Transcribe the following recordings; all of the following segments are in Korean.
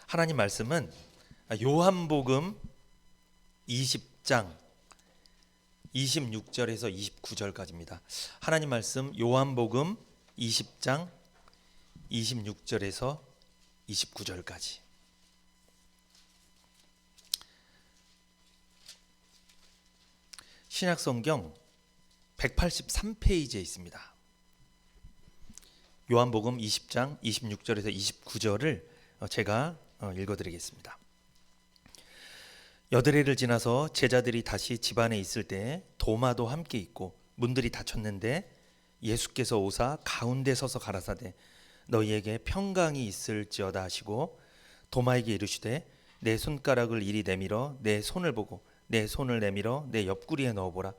하나님 말씀은 요한복음 20장 26절에서 29절까지입니다. 하나님 말씀 요한복음 20장 26절에서 29절까지. 신약성경 183페이지에 있습니다. 요한복음 20장 26절에서 29절을 제가 읽어드리겠습니다. 여드레를 지나서 제자들이 다시 집안에 있을 때 도마도 함께 있고 문들이 닫혔는데 예수께서 오사 가운데 서서 가라사대 너희에게 평강이 있을지어다 하시고 도마에게 이르시되 내 손가락을 이리 내밀어 내 손을 보고 내 손을 내밀어 내 옆구리에 넣어보라.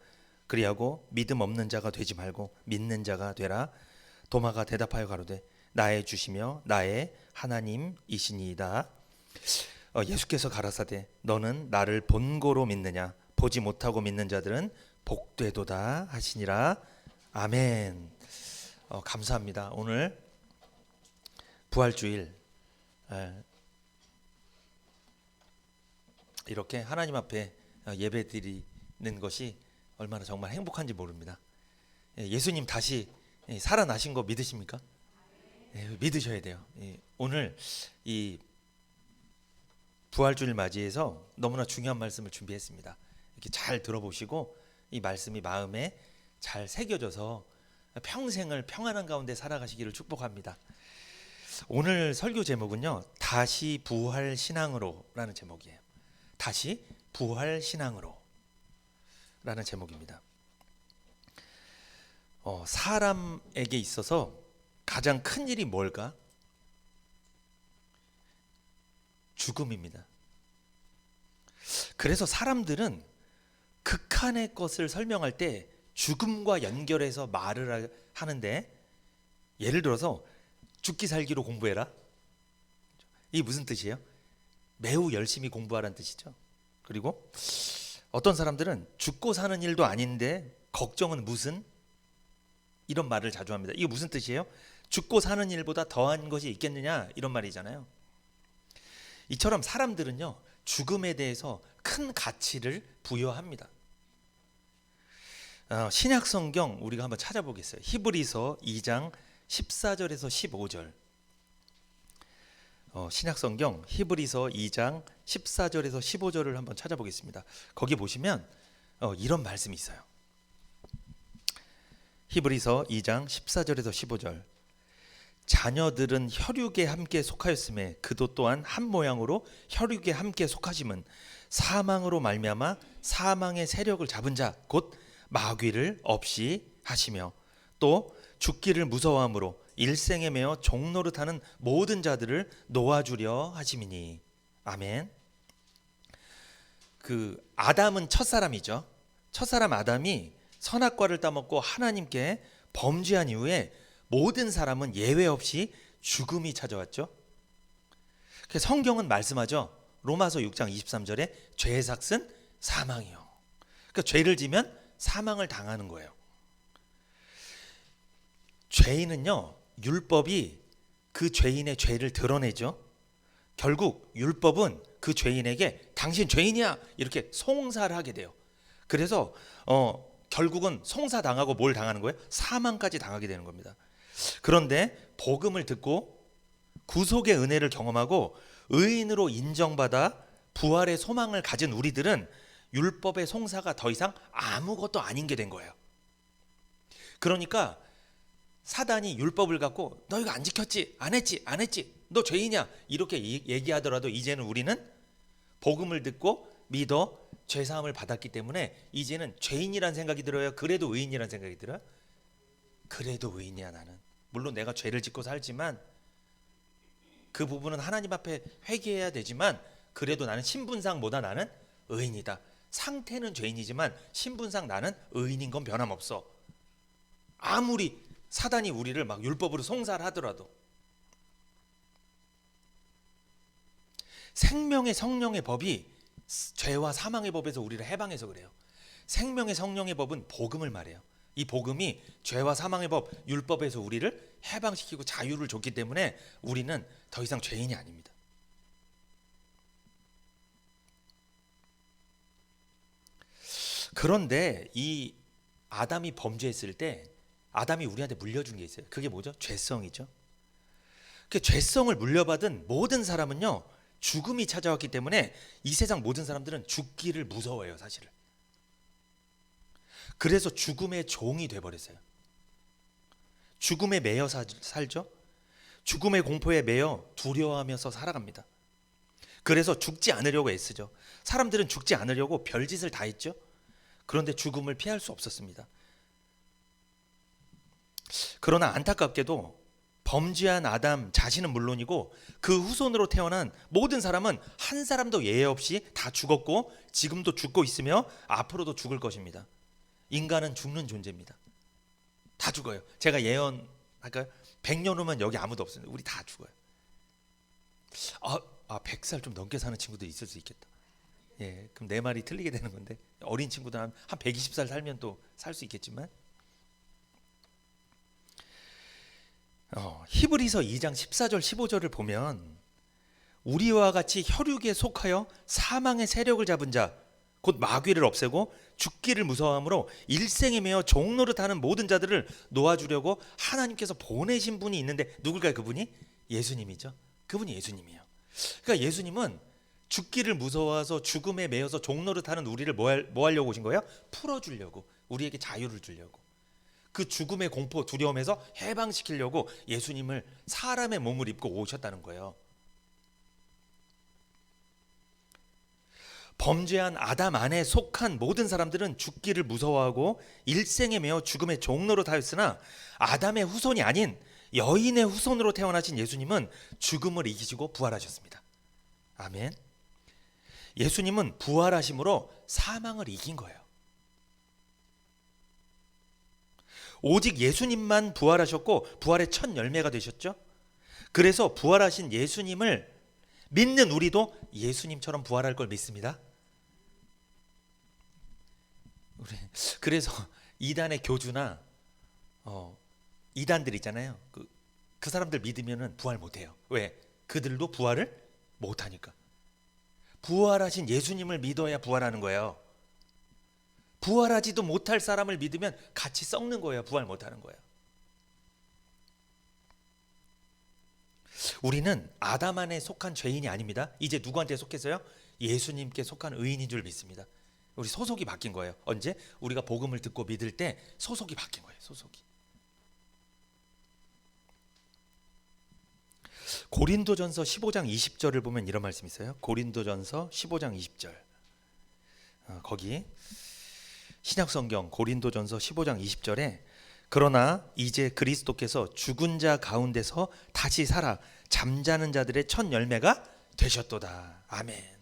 그리하고 믿음 없는 자가 되지 말고 믿는 자가 되라. 도마가 대답하여 가로되 나의 주시며 나의 하나님이시니이다. 예수께서 가라사대 너는 나를 본고로 믿느냐 보지 못하고 믿는 자들은 복되도다 하시니라. 아멘. 감사합니다. 오늘 부활주일 이렇게 하나님 앞에 예배드리는 것이 얼마나 정말 행복한지 모릅니다. 예수님 다시 살아나신 거 믿으십니까? 믿으셔야 돼요. 오늘 이 부활주일 맞이해서 너무나 중요한 말씀을 준비했습니다. 이렇게 잘 들어보시고 이 말씀이 마음에 잘 새겨져서 평생을 평안한 가운데 살아가시기를 축복합니다. 오늘 설교 제목은요, 다시 부활 신앙으로 라는 제목이에요. 다시 부활 신앙으로 라는 제목입니다. 사람에게 있어서 가장 큰 일이 뭘까? 죽음입니다. 그래서 사람들은 극한의 것을 설명할 때 죽음과 연결해서 말을 하는데, 예를 들어서 죽기 살기로 공부해라. 이게 무슨 뜻이에요? 매우 열심히 공부하라는 뜻이죠. 그리고 어떤 사람들은 죽고 사는 일도 아닌데 걱정은 무슨? 이런 말을 자주 합니다. 이게 무슨 뜻이에요? 죽고 사는 일보다 더한 것이 있겠느냐 이런 말이잖아요. 이처럼 사람들은요, 죽음에 대해서 큰 가치를 부여합니다. 신약 성경 우리가 한번 찾아보겠어요. 히브리서 2장 14절에서 15절. 신약 성경 히브리서 2장 14절에서 15절을 한번 찾아보겠습니다. 거기 보시면 이런 말씀이 있어요. 히브리서 2장 14절에서 15절. 자녀들은 혈육에 함께 속하였음에 그도 또한 한 모양으로 혈육에 함께 속하심은 사망으로 말미암아 사망의 세력을 잡은 자 곧 마귀를 없이 하시며 또 죽기를 무서워함으로 일생에 매어 종노릇하는 모든 자들을 놓아주려 하심이니. 아멘. 아담은 첫사람이죠. 첫사람 아담이 선악과를 따먹고 하나님께 범죄한 이후에 모든 사람은 예외 없이 죽음이 찾아왔죠. 성경은 말씀하죠. 로마서 6장 23절에 죄의 삭은 사망이요. 그러니까 죄를 지면 사망을 당하는 거예요. 죄인은요, 율법이 그 죄인의 죄를 드러내죠. 결국 율법은 그 죄인에게 당신 죄인이야 이렇게 송사를 하게 돼요. 그래서 결국은 송사당하고 뭘 당하는 거예요? 사망까지 당하게 되는 겁니다. 그런데 복음을 듣고 구속의 은혜를 경험하고 의인으로 인정받아 부활의 소망을 가진 우리들은 율법의 송사가 더 이상 아무것도 아닌 게 된 거예요. 그러니까 사단이 율법을 갖고 너 이거 안 지켰지? 안 했지? 너 죄인이야 이렇게 얘기하더라도 이제는 우리는 복음을 듣고 믿어 죄사함을 받았기 때문에 이제는 죄인이란 생각이 들어요? 그래도 의인이란 생각이 들어요? 그래도 의인이야 나는. 물론 내가 죄를 짓고 살지만 그 부분은 하나님 앞에 회개해야 되지만 그래도 나는 신분상보다 나는 의인이다. 상태는 죄인이지만 신분상 나는 의인인 건 변함없어. 아무리 사단이 우리를 막 율법으로 송사를 하더라도. 생명의 성령의 법이 죄와 사망의 법에서 우리를 해방해서 그래요. 생명의 성령의 법은 복음을 말해요. 이 복음이 죄와 사망의 법, 율법에서 우리를 해방시키고 자유를 줬기 때문에 우리는 더 이상 죄인이 아닙니다. 그런데 이 아담이 범죄했을 때 아담이 우리한테 물려준 게 있어요. 그게 뭐죠? 죄성이죠. 그 죄성을 물려받은 모든 사람은요, 죽음이 찾아왔기 때문에 이 세상 모든 사람들은 죽기를 무서워해요, 사실은. 그래서 죽음의 종이 돼버렸어요. 죽음에 매여 살죠. 죽음의 공포에 매여 두려워하면서 살아갑니다. 그래서 죽지 않으려고 애쓰죠. 사람들은 죽지 않으려고 별짓을 다 했죠. 그런데 죽음을 피할 수 없었습니다. 그러나 안타깝게도 범죄한 아담 자신은 물론이고 그 후손으로 태어난 모든 사람은 한 사람도 예외 없이 다 죽었고 지금도 죽고 있으며 앞으로도 죽을 것입니다. 인간은 죽는 존재입니다. 다 죽어요. 제가 예언할까요? 100년 후면 여기 아무도 없습니다. 우리 다 죽어요. 100살 좀 넘게 사는 친구도 있을 수 있겠다. 예, 그럼 내 말이 틀리게 되는 건데 어린 친구들 한 120살 살면 또 살 수 있겠지만 히브리서 2장 14절 15절을 보면 우리와 같이 혈육에 속하여 사망의 세력을 잡은 자 곧 마귀를 없애고 죽기를 무서워함으로 일생에 매여 종노릇하는 모든 자들을 놓아주려고 하나님께서 보내신 분이 있는데 누굴까요? 그분이 예수님이죠. 그분이 예수님이에요. 그러니까 예수님은 죽기를 무서워서 죽음에 매여서 종노릇하는 우리를 뭐 하려고 오신 거예요? 풀어주려고, 우리에게 자유를 주려고, 그 죽음의 공포 두려움에서 해방시키려고 예수님을 사람의 몸을 입고 오셨다는 거예요. 범죄한 아담 안에 속한 모든 사람들은 죽기를 무서워하고 일생에 매여 죽음의 종로로 타였으나 아담의 후손이 아닌 여인의 후손으로 태어나신 예수님은 죽음을 이기시고 부활하셨습니다. 아멘. 예수님은 부활하심으로 사망을 이긴 거예요. 오직 예수님만 부활하셨고 부활의 첫 열매가 되셨죠. 그래서 부활하신 예수님을 믿는 우리도 예수님처럼 부활할 걸 믿습니다. 그래서 이단의 교주나 이단들 있잖아요. 그 사람들 믿으면은 부활 못해요. 왜? 그들도 부활을 못하니까. 부활하신 예수님을 믿어야 부활하는 거예요. 부활하지도 못할 사람을 믿으면 같이 썩는 거예요. 부활 못하는 거예요. 우리는 아담 안에 속한 죄인이 아닙니다. 이제 누구한테 속했어요? 예수님께 속한 의인인 줄 믿습니다. 우리 소속이 바뀐 거예요. 언제? 우리가 복음을 듣고 믿을 때 소속이 바뀐 거예요. 소속이. 고린도전서 15장 20절을 보면 이런 말씀이 있어요. 고린도전서 15장 20절. 거기 신약성경 고린도전서 15장 20절에 그러나 이제 그리스도께서 죽은 자 가운데서 다시 살아 잠자는 자들의 첫 열매가 되셨도다. 아멘.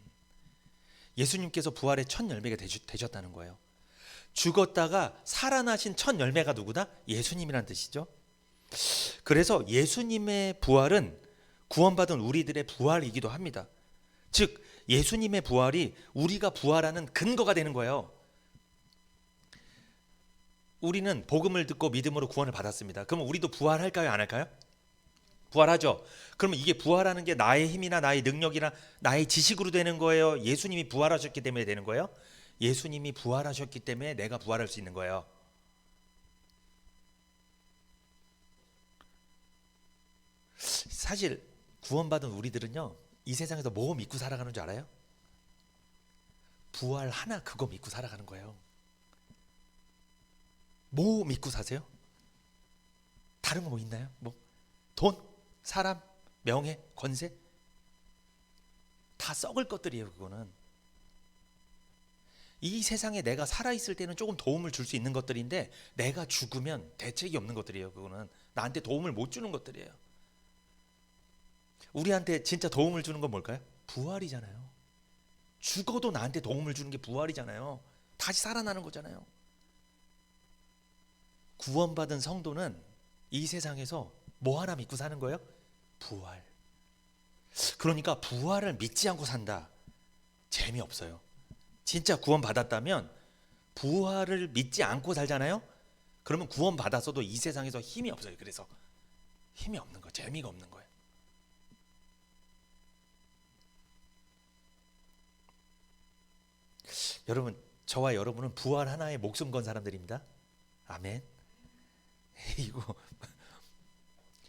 예수님께서 부활의 첫 열매가 되셨다는 거예요. 죽었다가 살아나신 첫 열매가 누구다? 예수님이란 뜻이죠. 그래서 예수님의 부활은 구원받은 우리들의 부활이기도 합니다. 즉 예수님의 부활이 우리가 부활하는 근거가 되는 거예요. 우리는 복음을 듣고 믿음으로 구원을 받았습니다. 그럼 우리도 부활할까요? 안 할까요? 부활하죠. 그러면 이게 부활하는 게 나의 힘이나 나의 능력이나 나의 지식으로 되는 거예요? 예수님이 부활하셨기 때문에 되는 거예요? 예수님이 부활하셨기 때문에 내가 부활할 수 있는 거예요. 사실 구원받은 우리들은요, 이 세상에서 뭐 믿고 살아가는 줄 알아요? 부활 하나 그거 믿고 살아가는 거예요. 뭐 믿고 사세요? 다른 거 뭐 있나요? 뭐 돈, 사람, 명예, 권세 다 썩을 것들이에요. 그거는 이 세상에 내가 살아있을 때는 조금 도움을 줄 수 있는 것들인데 내가 죽으면 대책이 없는 것들이에요. 그거는 나한테 도움을 못 주는 것들이에요. 우리한테 진짜 도움을 주는 건 뭘까요? 부활이잖아요. 죽어도 나한테 도움을 주는 게 부활이잖아요. 다시 살아나는 거잖아요. 구원받은 성도는 이 세상에서 뭐 하나 믿고 사는 거예요? 부활. 그러니까 부활을 믿지 않고 산다. 재미없어요. 진짜 구원받았다면 부활을 믿지 않고 살잖아요. 그러면 구원받았어도 이 세상에서 힘이 없어요. 그래서 힘이 없는 거, 재미가 없는 거예요. 여러분 저와 여러분은 부활 하나에 목숨 건 사람들입니다. 아멘. 이거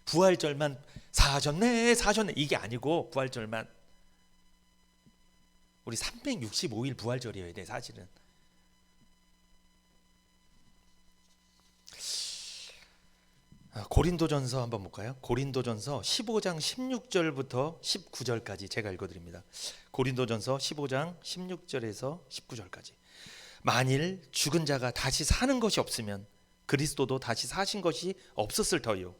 부활절만 사셨네 이게 아니고, 부활절만 우리 365일 부활절이어야 돼 사실은. 고린도전서 한번 볼까요? 고린도전서 15장 16절부터 19절까지 제가 읽어드립니다. 고린도전서 15장 16절에서 19절까지. 만일 죽은 자가 다시 사는 것이 없으면 그리스도도 다시 사신 것이 없었을 터이요.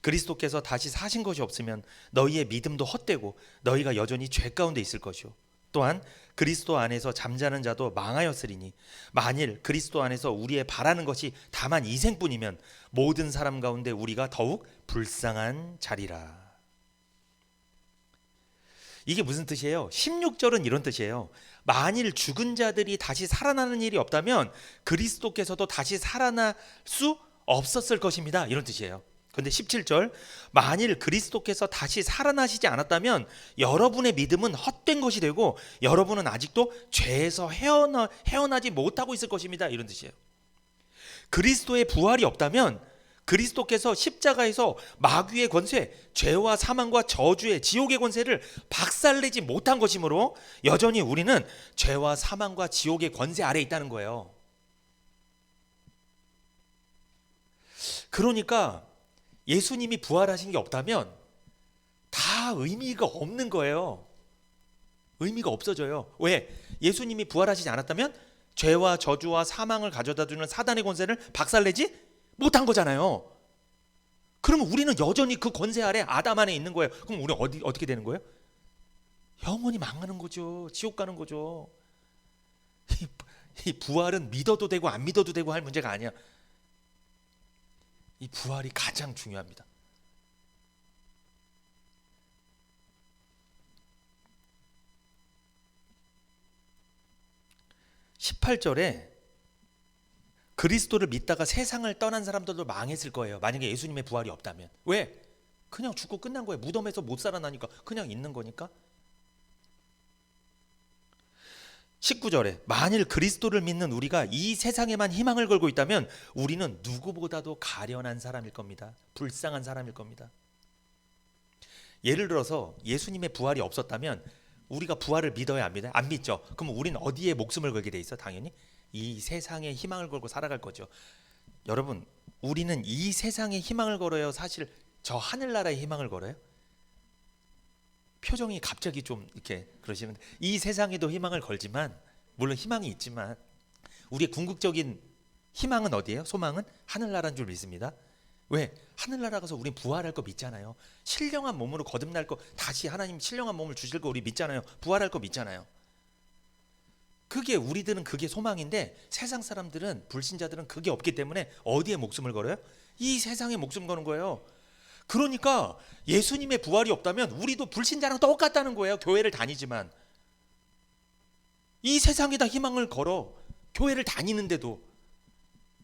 그리스도께서 다시 사신 것이 없으면 너희의 믿음도 헛되고 너희가 여전히 죄 가운데 있을 것이요. 또한 그리스도 안에서 잠자는 자도 망하였으리니 만일 그리스도 안에서 우리의 바라는 것이 다만 이생뿐이면 모든 사람 가운데 우리가 더욱 불쌍한 자리라. 이게 무슨 뜻이에요? 16절은 이런 뜻이에요. 만일 죽은 자들이 다시 살아나는 일이 없다면 그리스도께서도 다시 살아날 수 없었을 것입니다. 이런 뜻이에요. 근데 17절, 만일 그리스도께서 다시 살아나시지 않았다면 여러분의 믿음은 헛된 것이 되고 여러분은 아직도 죄에서 헤어나지 못하고 있을 것입니다. 이런 뜻이에요. 그리스도의 부활이 없다면 그리스도께서 십자가에서 마귀의 권세, 죄와 사망과 저주의 지옥의 권세를 박살내지 못한 것이므로 여전히 우리는 죄와 사망과 지옥의 권세 아래에 있다는 거예요. 그러니까 예수님이 부활하신 게 없다면 다 의미가 없는 거예요. 의미가 없어져요. 왜? 예수님이 부활하시지 않았다면 죄와 저주와 사망을 가져다주는 사단의 권세를 박살내지 못한 거잖아요. 그러면 우리는 여전히 그 권세 아래 아담 안에 있는 거예요. 그럼 우리는 어떻게 되는 거예요? 영원히 망하는 거죠. 지옥 가는 거죠. 이 부활은 믿어도 되고 안 믿어도 되고 할 문제가 아니야. 이 부활이 가장 중요합니다. (18절에) 그리스도를 믿다가 세상을 떠난 사람들도 망했을 거예요. 만약에 예수님의 부활이 없다면. 왜? 그냥 죽고 끝난 거예요. 무덤에서 못 살아나니까 그냥 있는 거니까. 19절에 만일 그리스도를 믿는 우리가 이 세상에만 희망을 걸고 있다면 우리는 누구보다도 가련한 사람일 겁니다. 불쌍한 사람일 겁니다. 예를 들어서 예수님의 부활이 없었다면 우리가 부활을 믿어야 안 믿어요? 안 믿죠. 그럼 우리는 어디에 목숨을 걸게 돼 있어? 당연히 이 세상에 희망을 걸고 살아갈 거죠. 여러분, 우리는 이 세상에 희망을 걸어요? 사실 저 하늘나라에 희망을 걸어요? 표정이 갑자기 좀 이렇게 그러시는데, 이 세상에도 희망을 걸지만, 물론 희망이 있지만 우리의 궁극적인 희망은 어디예요? 소망은 하늘나라인 줄 믿습니다. 왜? 하늘나라 가서 우린 부활할 거 믿잖아요. 신령한 몸으로 거듭날 거, 다시 하나님 신령한 몸을 주실 거 우리 믿잖아요. 부활할 거 믿잖아요. 그게 우리들은 그게 소망인데 세상 사람들은, 불신자들은 그게 없기 때문에 어디에 목숨을 걸어요? 이 세상에 목숨 거는 거예요. 그러니까 예수님의 부활이 없다면 우리도 불신자랑 똑같다는 거예요. 교회를 다니지만 이 세상에다 희망을 걸어. 교회를 다니는데도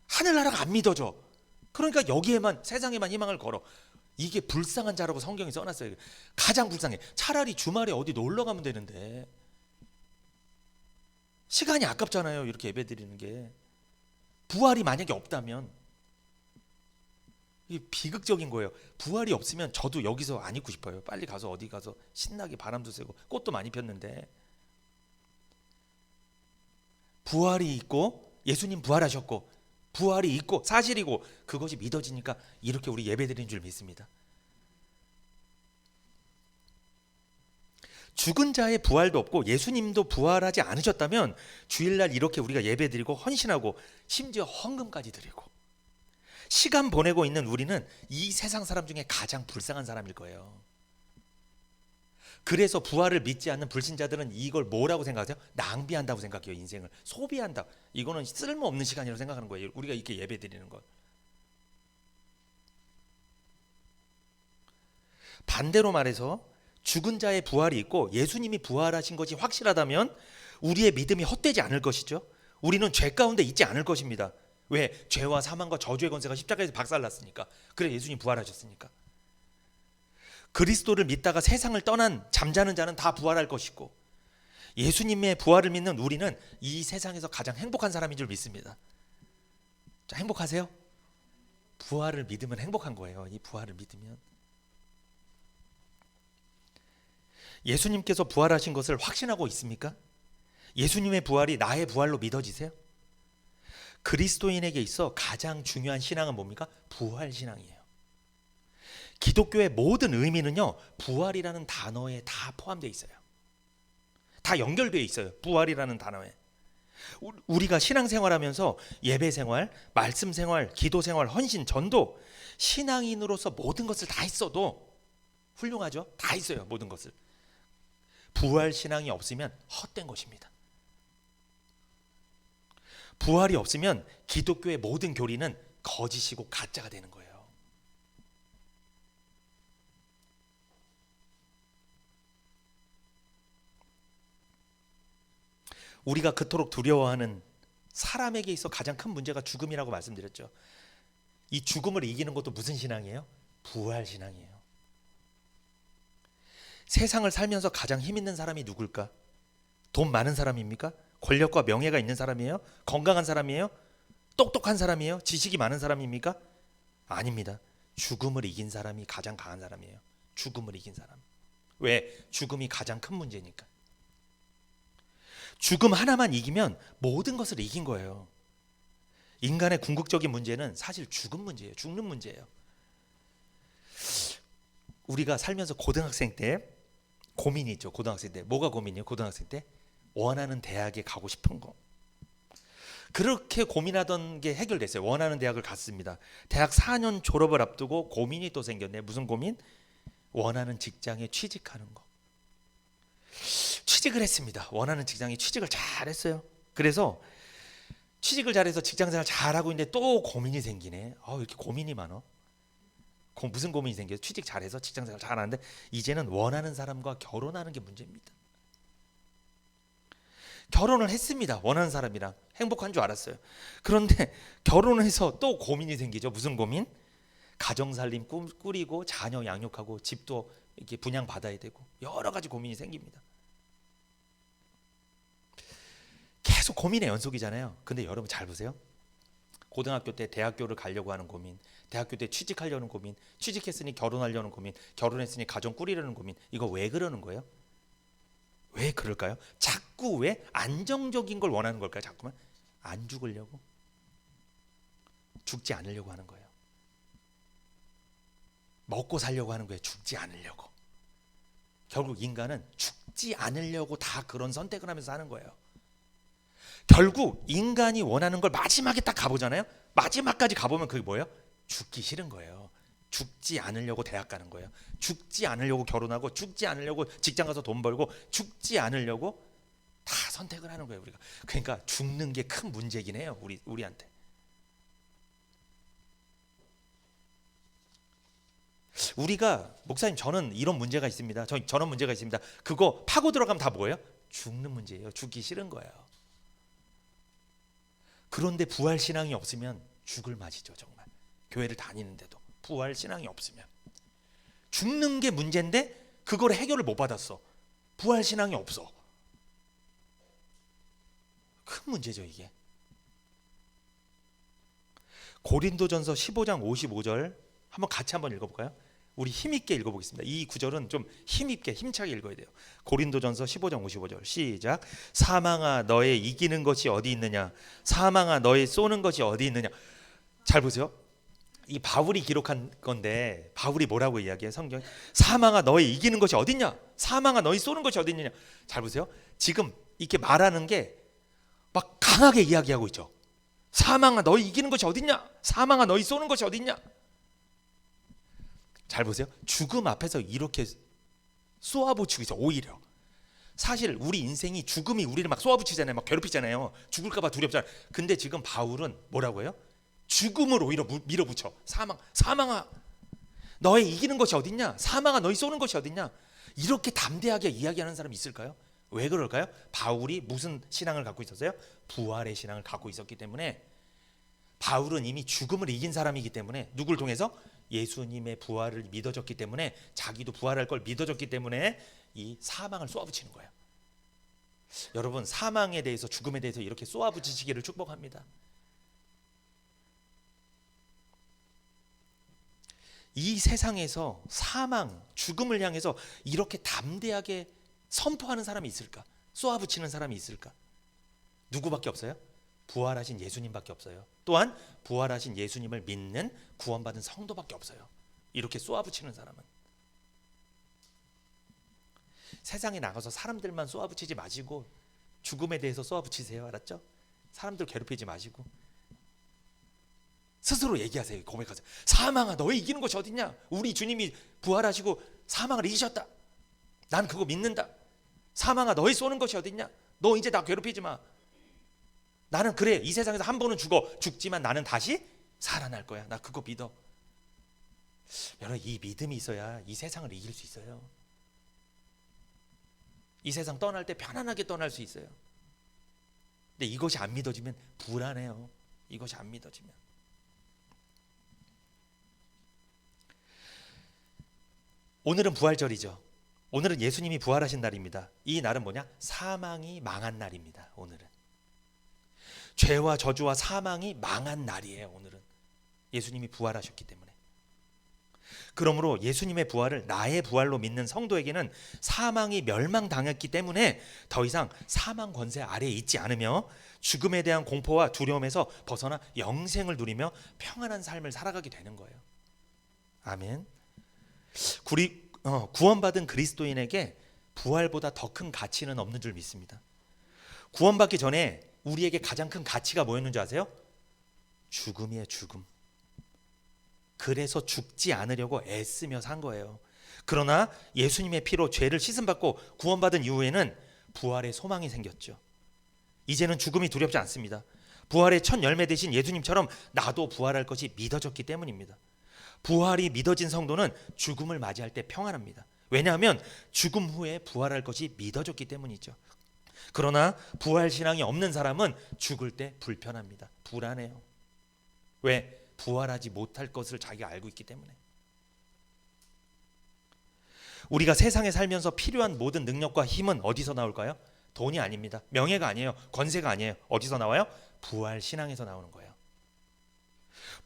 하늘나라가 안 믿어져. 그러니까 여기에만, 세상에만 희망을 걸어. 이게 불쌍한 자라고 성경이 써놨어요. 가장 불쌍해. 차라리 주말에 어디 놀러 가면 되는데 시간이 아깝잖아요. 이렇게 예배 드리는 게. 부활이 만약에 없다면, 이게 비극적인 거예요. 부활이 없으면 저도 여기서 안 있고 싶어요. 빨리 가서 어디 가서 신나게 바람도 쐬고 꽃도 많이 폈는데, 부활이 있고 예수님 부활하셨고 부활이 있고 사실이고 그것이 믿어지니까 이렇게 우리 예배 드리는 줄 믿습니다. 죽은 자의 부활도 없고 예수님도 부활하지 않으셨다면 주일날 이렇게 우리가 예배 드리고 헌신하고 심지어 헌금까지 드리고 시간 보내고 있는 우리는 이 세상 사람 중에 가장 불쌍한 사람일 거예요. 그래서 부활을 믿지 않는 불신자들은 이걸 뭐라고 생각하세요? 낭비한다고 생각해요. 인생을 소비한다. 이거는 쓸모없는 시간이라고 생각하는 거예요. 우리가 이렇게 예배 드리는 걸. 반대로 말해서 죽은 자의 부활이 있고 예수님이 부활하신 것이 확실하다면 우리의 믿음이 헛되지 않을 것이죠. 우리는 죄 가운데 있지 않을 것입니다. 왜? 죄와 사망과 저주의 권세가 십자가에서 박살났으니까. 그래, 예수님 부활하셨으니까. 그리스도를 믿다가 세상을 떠난 잠자는 자는 다 부활할 것이고 예수님의 부활을 믿는 우리는 이 세상에서 가장 행복한 사람인 줄 믿습니다. 자, 행복하세요? 부활을 믿으면 행복한 거예요. 이 부활을 믿으면. 예수님께서 부활하신 것을 확신하고 있습니까? 예수님의 부활이 나의 부활로 믿어지세요? 그리스도인에게 있어 가장 중요한 신앙은 뭡니까? 부활 신앙이에요. 기독교의 모든 의미는요, 부활이라는 단어에 다 포함되어 있어요. 다 연결되어 있어요. 부활이라는 단어에. 우리가 신앙생활하면서 예배생활, 말씀생활, 기도생활, 헌신, 전도, 신앙인으로서 모든 것을 다 했어도 훌륭하죠? 다 했어요. 모든 것을. 부활 신앙이 없으면 헛된 것입니다. 부활이 없으면 기독교의 모든 교리는 거짓이고 가짜가 되는 거예요. 우리가 그토록 두려워하는 사람에게 있어 가장 큰 문제가 죽음이라고 말씀드렸죠. 이 죽음을 이기는 것도 무슨 신앙이에요? 부활 신앙이에요. 세상을 살면서 가장 힘 있는 사람이 누굴까? 돈 많은 사람입니까? 권력과 명예가 있는 사람이에요? 건강한 사람이에요? 똑똑한 사람이에요? 지식이 많은 사람입니까? 아닙니다. 죽음을 이긴 사람이 가장 강한 사람이에요. 죽음을 이긴 사람. 왜? 죽음이 가장 큰 문제니까. 죽음 하나만 이기면 모든 것을 이긴 거예요. 인간의 궁극적인 문제는 사실 죽음 문제예요. 죽는 문제예요. 우리가 살면서 고등학생 때 고민이 있죠. 고등학생 때 뭐가 고민이에요? 고등학생 때 원하는 대학에 가고 싶은 거. 그렇게 고민하던 게 해결됐어요. 원하는 대학을 갔습니다. 대학 4년 졸업을 앞두고 고민이 또 생겼네. 무슨 고민? 원하는 직장에 취직하는 거. 취직을 했습니다. 원하는 직장에 취직을 잘했어요. 그래서 취직을 잘해서 직장생활 잘하고 있는데 또 고민이 생기네. 이렇게 고민이 많아. 무슨 고민이 생겨요? 취직 잘해서 직장생활 잘하는데 이제는 원하는 사람과 결혼하는 게 문제입니다. 결혼을 했습니다. 원하는 사람이랑 행복한 줄 알았어요. 그런데 결혼을 해서 또 고민이 생기죠. 무슨 고민? 가정살림 꾸리고 자녀 양육하고 집도 이렇게 분양받아야 되고 여러 가지 고민이 생깁니다. 계속 고민의 연속이잖아요. 근데 여러분 잘 보세요. 고등학교 때 대학교를 가려고 하는 고민, 대학교 때 취직하려는 고민, 취직했으니 결혼하려는 고민, 결혼했으니 가정 꾸리려는 고민. 이거 왜 그러는 거예요? 왜 그럴까요? 자꾸 왜 안정적인 걸 원하는 걸까요? 자꾸만 안 죽으려고, 죽지 않으려고 하는 거예요. 먹고 살려고 하는 거예요. 죽지 않으려고. 결국 인간은 죽지 않으려고 다 그런 선택을 하면서 사는 거예요. 결국 인간이 원하는 걸 마지막에 딱 가보잖아요. 마지막까지 가보면 그게 뭐예요? 죽기 싫은 거예요. 죽지 않으려고 대학 가는 거예요. 죽지 않으려고 결혼하고, 죽지 않으려고 직장 가서 돈 벌고, 죽지 않으려고 다 선택을 하는 거예요. 우리가. 그러니까 죽는 게 큰 문제긴 해요. 우리한테. 우리가 목사님 저는 이런 문제가 있습니다. 저런 문제가 있습니다. 그거 파고 들어가면 다 뭐예요? 죽는 문제예요. 죽기 싫은 거예요. 그런데 부활 신앙이 없으면 죽을 맛이죠. 정말 교회를 다니는데도 부활 신앙이 없으면 죽는 게 문제인데 그걸 해결을 못 받았어. 부활 신앙이 없어. 큰 문제죠 이게. 고린도전서 15장 55절 한번 같이 한번 읽어볼까요? 우리 힘있게 읽어보겠습니다. 이 구절은 좀 힘있게 힘차게 읽어야 돼요. 고린도전서 15장 55절 시작. 사망아 너의 이기는 것이 어디 있느냐, 사망아 너의 쏘는 것이 어디 있느냐. 잘 보세요. 이 바울이 기록한 건데 바울이 뭐라고 이야기해? 성경 사망아 너의 이기는 것이 어디 있냐, 사망아 너의 쏘는 것이 어디 있느냐. 잘 보세요. 지금 이렇게 말하는 게 막 강하게 이야기하고 있죠. 사망아 너희 이기는 것이 어딨냐, 사망아 너희 쏘는 것이 어딨냐. 잘 보세요. 죽음 앞에서 이렇게 쏘아붙이고 있어. 오히려 사실 우리 인생이 죽음이 우리를 막 쏘아붙이잖아요. 막 괴롭히잖아요. 죽을까 봐 두렵잖아요. 근데 지금 바울은 뭐라고 해요? 죽음을 오히려 밀어붙여. 사망아 너의 이기는 것이 어딨냐, 사망아 너희 쏘는 것이 어딨냐. 이렇게 담대하게 이야기하는 사람이 있을까요? 왜 그럴까요? 바울이 무슨 신앙을 갖고 있었어요? 부활의 신앙을 갖고 있었기 때문에. 바울은 이미 죽음을 이긴 사람이기 때문에, 누굴 통해서? 예수님의 부활을 믿어졌기 때문에, 자기도 부활할 걸 믿어졌기 때문에 이 사망을 쏘아붙이는 거예요. 여러분, 사망에 대해서, 죽음에 대해서 이렇게 쏘아붙이시기를 축복합니다. 이 세상에서 사망, 죽음을 향해서 이렇게 담대하게 선포하는 사람이 있을까? 쏘아붙이는 사람이 있을까? 누구밖에 없어요? 부활하신 예수님밖에 없어요. 또한 부활하신 예수님을 믿는 구원받은 성도밖에 없어요. 이렇게 쏘아붙이는 사람은. 세상에 나가서 사람들만 쏘아붙이지 마시고 죽음에 대해서 쏘아붙이세요. 알았죠? 사람들 괴롭히지 마시고 스스로 얘기하세요. 고백하세요. 사망아, 너의 이기는 것이 어딨냐? 우리 주님이 부활하시고 사망을 이기셨다. 난 그거 믿는다. 사망아, 너의 쏘는 것이 어딨냐? 너 이제 나 괴롭히지 마. 나는 그래, 이 세상에서 한 번은 죽지만 나는 다시 살아날 거야. 나 그거 믿어. 여러분, 이 믿음이 있어야 이 세상을 이길 수 있어요. 이 세상 떠날 때 편안하게 떠날 수 있어요. 근데 이것이 안 믿어지면 불안해요. 이것이 안 믿어지면. 오늘은 부활절이죠. 오늘은 예수님이 부활하신 날입니다. 이 날은 뭐냐? 사망이 망한 날입니다. 오늘은 죄와 저주와 사망이 망한 날이에요. 오늘은 예수님이 부활하셨기 때문에. 그러므로 예수님의 부활을 나의 부활로 믿는 성도에게는 사망이 멸망당했기 때문에 더 이상 사망 권세 아래에 있지 않으며 죽음에 대한 공포와 두려움에서 벗어나 영생을 누리며 평안한 삶을 살아가게 되는 거예요. 아멘. 구원받은 그리스도인에게 부활보다 더 큰 가치는 없는 줄 믿습니다. 구원받기 전에 우리에게 가장 큰 가치가 뭐였는지 아세요? 죽음이에요. 죽음. 그래서 죽지 않으려고 애쓰며 산 거예요. 그러나 예수님의 피로 죄를 씻음받고 구원받은 이후에는 부활의 소망이 생겼죠. 이제는 죽음이 두렵지 않습니다. 부활의 첫 열매 되신 예수님처럼 나도 부활할 것이 믿어졌기 때문입니다. 부활이 믿어진 성도는 죽음을 맞이할 때 평안합니다. 왜냐하면 죽음 후에 부활할 것이 믿어졌기 때문이죠. 그러나 부활 신앙이 없는 사람은 죽을 때 불편합니다. 불안해요. 왜? 부활하지 못할 것을 자기가 알고 있기 때문에. 우리가 세상에 살면서 필요한 모든 능력과 힘은 어디서 나올까요? 돈이 아닙니다. 명예가 아니에요. 권세가 아니에요. 어디서 나와요? 부활 신앙에서 나오는 거예요.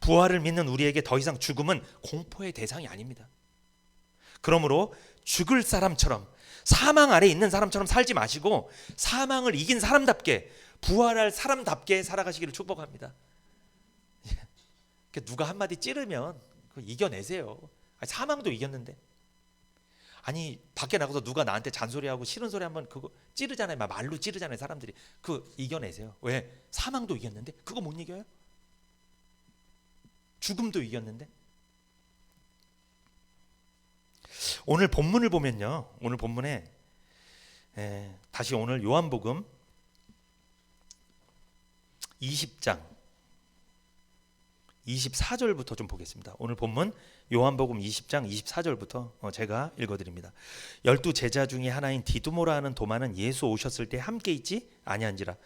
부활을 믿는 우리에게 더 이상 죽음은 공포의 대상이 아닙니다. 그러므로 죽을 사람처럼, 사망 아래 있는 사람처럼 살지 마시고 사망을 이긴 사람답게, 부활할 사람답게 살아가시기를 축복합니다. 누가 한마디 찌르면 그거 이겨내세요. 사망도 이겼는데. 아니, 밖에 나가서 누가 나한테 잔소리하고 싫은 소리 하면 그거 찌르잖아요. 말로 찌르잖아요. 사람들이. 그거 이겨내세요. 왜? 사망도 이겼는데 그거 못 이겨요? 죽음도 이겼는데. 오늘 본문을 보면요, 오늘 본문에 다시 오늘 요한복음 20장 24절부터 좀 보겠습니다. 오늘 본문 요한복음 20장 24절부터 제가 읽어드립니다. 12 제자 중에 하나인 디두모라 하는 도마는 예수 오셨을 때 함께 있지 아니한지라.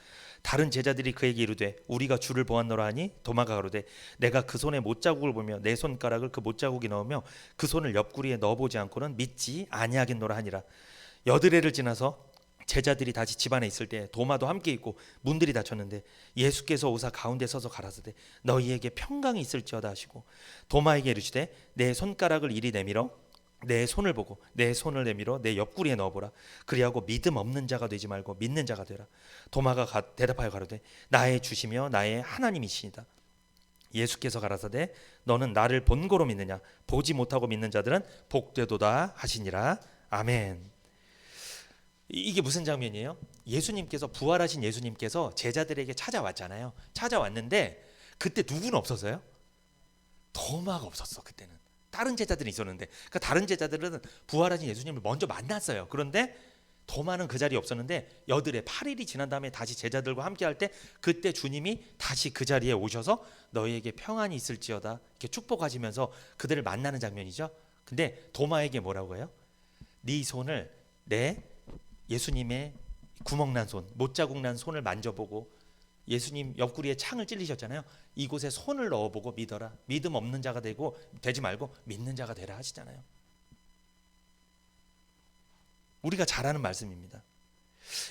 다른 제자들이 그에게 이르되 우리가 주를 보았노라 하니 도마가 가로되 내가 그 손에 못자국을 보며 내 손가락을 그 못자국에 넣으며 그 손을 옆구리에 넣어보지 않고는 믿지 아니하겠노라 하니라. 여드레를 지나서 제자들이 다시 집안에 있을 때 도마도 함께 있고 문들이 닫혔는데 예수께서 오사 가운데 서서 가라사대 너희에게 평강이 있을지어다 하시고 도마에게 이르시되 내 손가락을 이리 내밀어 내 손을 보고 내 손을 내밀어 내 옆구리에 넣어보라. 그리하고 믿음 없는 자가 되지 말고 믿는 자가 되라. 도마가 대답하여 가로되 나의 주시며 나의 하나님이시니이다. 예수께서 가라사대 너는 나를 본고로 믿느냐? 보지 못하고 믿는 자들은 복되도다 하시니라. 아멘. 이게 무슨 장면이에요? 예수님께서, 부활하신 예수님께서 제자들에게 찾아왔잖아요. 찾아왔는데 그때 누구는 없었어요? 도마가 없었어. 그때는 다른 제자들이 있었는데, 그러니까 다른 제자들은 부활하신 예수님을 먼저 만났어요. 그런데 도마는 그 자리에 없었는데 여드레 8일이 지난 다음에 다시 제자들과 함께 할 때 그때 주님이 다시 그 자리에 오셔서 너희에게 평안이 있을지어다 이렇게 축복하시면서 그들을 만나는 장면이죠. 근데 도마에게 뭐라고 해요? 네 손을 내 예수님의 구멍난 손, 못자국 난 손을 만져보고 예수님 옆구리에 창을 찔리셨잖아요. 이곳에 손을 넣어보고 믿어라. 믿음 없는 자가 되지 말고 믿는 자가 되라 하시잖아요. 우리가 잘 아는 말씀입니다.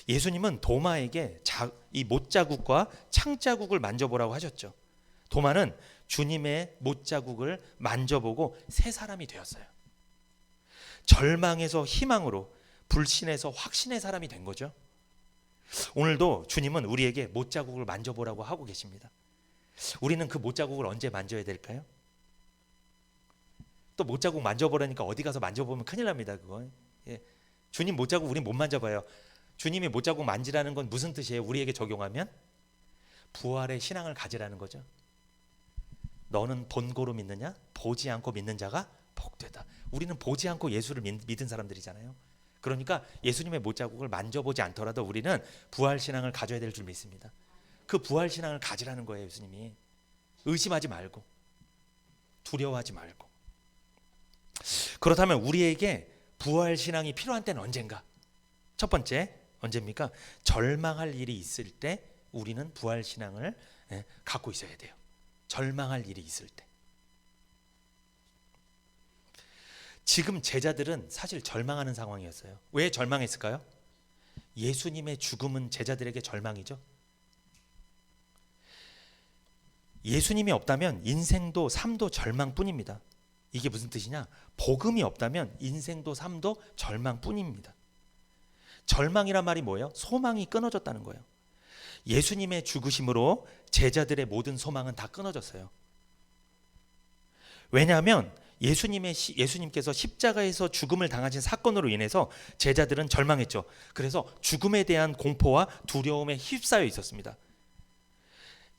예수님은 도마에게 이 못자국과 창자국을 만져보라고 하셨죠. 도마는 주님의 못자국을 만져보고 새 사람이 되었어요. 절망에서 희망으로, 불신에서 확신의 사람이 된 거죠. 오늘도 주님은 우리에게 못자국을 만져보라고 하고 계십니다. 우리는 그 못자국을 언제 만져야 될까요? 또 못자국 만져보라니까 어디 가서 만져보면 큰일 납니다. 그거. 예. 주님 못자국 우린 못 만져봐요. 주님이 못자국 만지라는 건 무슨 뜻이에요? 우리에게 적용하면 부활의 신앙을 가지라는 거죠. 너는 본고로 믿느냐? 보지 않고 믿는 자가 복되다. 우리는 보지 않고 예수를 믿은 사람들이잖아요. 그러니까 예수님의 못자국을 만져보지 않더라도 우리는 부활 신앙을 가져야 될 줄 믿습니다. 그 부활 신앙을 가지라는 거예요. 예수님이. 의심하지 말고, 두려워하지 말고. 그렇다면 우리에게 부활 신앙이 필요한 때는 언젠가? 첫 번째, 언제입니까? 절망할 일이 있을 때 우리는 부활 신앙을 갖고 있어야 돼요. 절망할 일이 있을 때. 지금 제자들은 사실 절망하는 상황이었어요. 왜 절망했을까요? 예수님의 죽음은 제자들에게 절망이죠. 예수님이 없다면 인생도 삶도 절망뿐입니다. 이게 무슨 뜻이냐? 복음이 없다면 인생도 삶도 절망뿐입니다. 절망이란 말이 뭐예요? 소망이 끊어졌다는 거예요. 예수님의 죽으심으로 제자들의 모든 소망은 다 끊어졌어요. 왜냐하면 예수님께서 십자가에서 죽음을 당하신 사건으로 인해서 제자들은 절망했죠. 그래서 죽음에 대한 공포와 두려움에 휩싸여 있었습니다.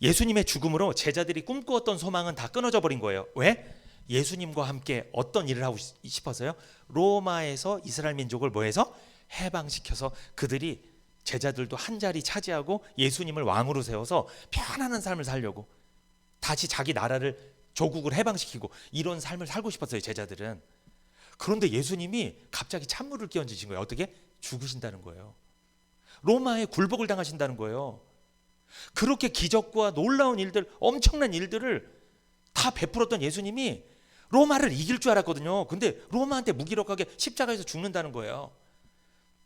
예수님의 죽음으로 제자들이 꿈꾸었던 소망은 다 끊어져 버린 거예요. 왜? 예수님과 함께 어떤 일을 하고 싶어서요? 로마에서 이스라엘 민족을 뭐해서? 해방시켜서 그들이 제자들도 한 자리 차지하고 예수님을 왕으로 세워서 편안한 삶을 살려고 다시 자기 나라를 조국을 해방시키고 이런 삶을 살고 싶었어요. 제자들은. 그런데 예수님이 갑자기 찬물을 끼얹으신 거예요. 어떻게? 죽으신다는 거예요. 로마에 굴복을 당하신다는 거예요. 그렇게 기적과 놀라운 일들, 엄청난 일들을 다 베풀었던 예수님이 로마를 이길 줄 알았거든요. 근데 로마한테 무기력하게 십자가에서 죽는다는 거예요.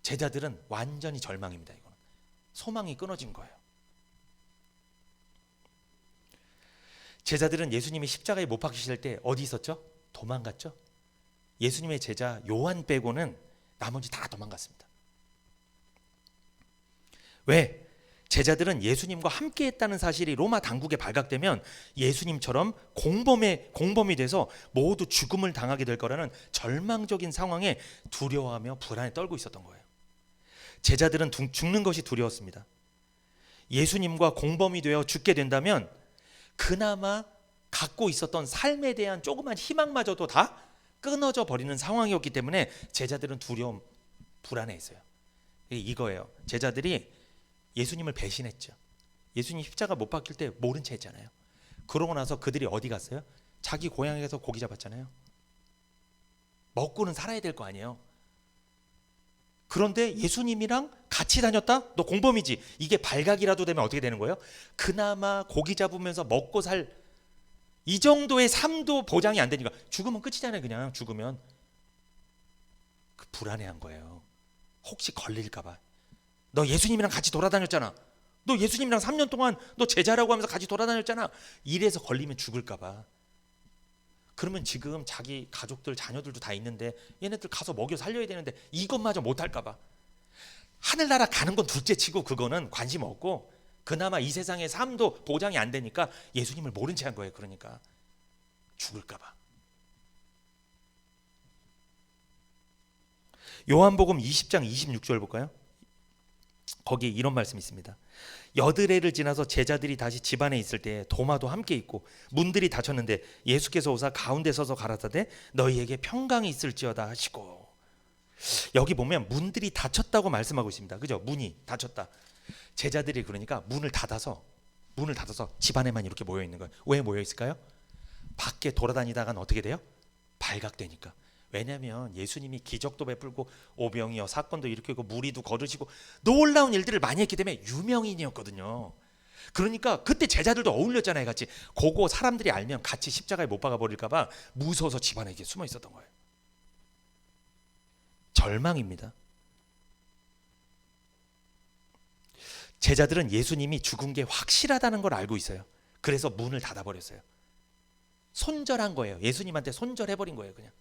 제자들은 완전히 절망입니다. 이거는 소망이 끊어진 거예요. 제자들은 예수님이 십자가에 못 박히실 때 어디 있었죠? 도망갔죠. 예수님의 제자 요한 빼고는 나머지 다 도망갔습니다. 왜? 제자들은 예수님과 함께했다는 사실이 로마 당국에 발각되면 예수님처럼 공범이 돼서 모두 죽음을 당하게 될 거라는 절망적인 상황에 두려워하며 불안에 떨고 있었던 거예요. 제자들은 죽는 것이 두려웠습니다. 예수님과 공범이 되어 죽게 된다면 그나마 갖고 있었던 삶에 대한 조그만 희망마저도 다 끊어져 버리는 상황이었기 때문에 제자들은 두려움, 불안해했어요. 이거예요. 제자들이 예수님을 배신했죠. 예수님 십자가 못 박힐 때 모른 채 했잖아요. 그러고 나서 그들이 어디 갔어요? 자기 고향에 가서 고기 잡았잖아요. 먹고는 살아야 될 거 아니에요. 그런데 예수님이랑 같이 다녔다? 너 공범이지. 이게 발각이라도 되면 어떻게 되는 거예요? 그나마 고기 잡으면서 먹고 살 이 정도의 삶도 보장이 안 되니까 죽으면 끝이잖아요. 그냥 죽으면. 그 불안해한 거예요. 혹시 걸릴까 봐. 너 예수님이랑 같이 돌아다녔잖아. 너 예수님이랑 3년 동안 너 제자라고 하면서 같이 돌아다녔잖아. 이래서 걸리면 죽을까 봐. 그러면 지금 자기 가족들 자녀들도 다 있는데 얘네들 가서 먹여 살려야 되는데 이것마저 못할까 봐. 하늘나라 가는 건 둘째치고 그거는 관심 없고 그나마 이 세상의 삶도 보장이 안 되니까 예수님을 모른 채 한 거예요. 그러니까 죽을까 봐. 요한복음 20장 26절 볼까요? 거기 이런 말씀이 있습니다. 여드레를 지나서 제자들이 다시 집안에 있을 때 도마도 함께 있고 문들이 닫혔는데 예수께서 오사 가운데 서서 가라사대 너희에게 평강이 있을지어다 하시고. 여기 보면 문들이 닫혔다고 말씀하고 있습니다. 그죠? 문이 닫혔다. 제자들이 그러니까 문을 닫아서 집안에만 이렇게 모여 있는 거예요. 왜 모여 있을까요? 밖에 돌아다니다간 어떻게 돼요? 발각되니까. 왜냐하면 예수님이 기적도 베풀고 오병이어 사건도 일으키고 무리도 거두시고 놀라운 일들을 많이 했기 때문에 유명인이었거든요. 그러니까 그때 제자들도 어울렸잖아요. 같이. 그거 사람들이 알면 같이 십자가에 못 박아 버릴까 봐 무서워서 집안에 이렇게 숨어 있었던 거예요. 절망입니다. 제자들은 예수님이 죽은 게 확실하다는 걸 알고 있어요. 그래서 문을 닫아버렸어요. 손절한 거예요. 예수님한테 손절해버린 거예요. 그냥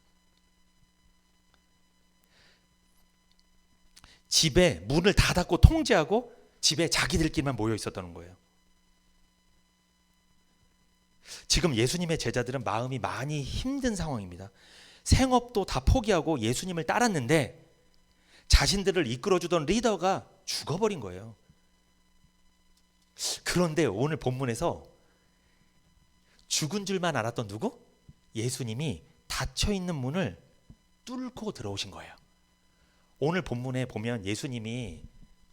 집에 문을 닫았고 통제하고 집에 자기들끼리만 모여 있었다는 거예요. 지금 예수님의 제자들은 마음이 많이 힘든 상황입니다. 생업도 다 포기하고 예수님을 따랐는데 자신들을 이끌어주던 리더가 죽어버린 거예요. 그런데 오늘 본문에서 죽은 줄만 알았던 누구? 예수님이 닫혀있는 문을 뚫고 들어오신 거예요. 오늘 본문에 보면 예수님이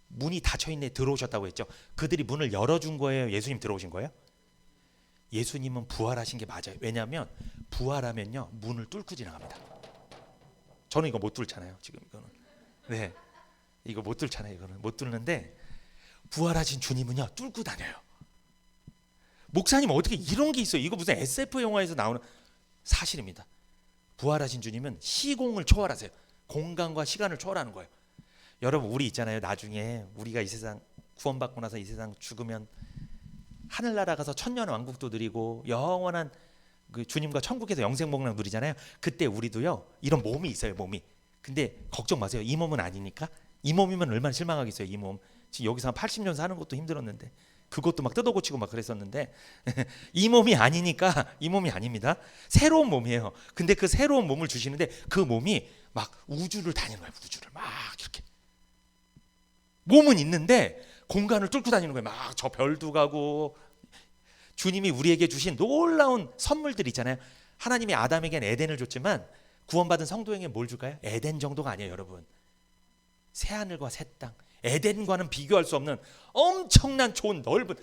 문이 닫혀있네 들어오셨다고 했죠. 그들이 문을 열어준 거예요? 예수님 들어오신 거예요? 예수님은 부활하신 게 맞아요. 왜냐하면 부활하면요 문을 뚫고 지나갑니다. 저는 이거 못 뚫잖아요. 지금 이거는 네 이거 못 뚫잖아요. 이거는 못 뚫는데 부활하신 주님은요 뚫고 다녀요. 목사님 어떻게 이런 게 있어요? 이거 무슨 SF 영화에서 나오는 사실입니다. 부활하신 주님은 시공을 초월하세요. 공간과 시간을 초월하는 거예요. 여러분 우리 있잖아요. 나중에 우리가 이 세상 구원받고 나서 이 세상 죽으면 하늘나라 가서 천년왕국도 누리고 영원한 그 주님과 천국에서 영생복락 누리잖아요. 그때 우리도요 이런 몸이 있어요. 몸이. 근데 걱정 마세요. 이 몸은 아니니까. 이 몸이면 얼마나 실망하겠어요. 이 몸. 지금 여기서 한 80년 사는 것도 힘들었는데 그것도 막 뜯어고치고 막 그랬었는데 이 몸이 아니니까 이 몸이 아닙니다. 새로운 몸이에요. 근데 그 새로운 몸을 주시는데 그 몸이 막 우주를 다니는 거예요. 우주를 막 이렇게. 몸은 있는데 공간을 뚫고 다니는 거예요. 막 저 별도 가고. 주님이 우리에게 주신 놀라운 선물들 있잖아요. 하나님이 아담에겐 에덴을 줬지만 구원받은 성도에게 뭘 줄까요? 에덴 정도가 아니에요. 여러분 새하늘과 새 땅, 에덴과는 비교할 수 없는 엄청난 좋은 넓은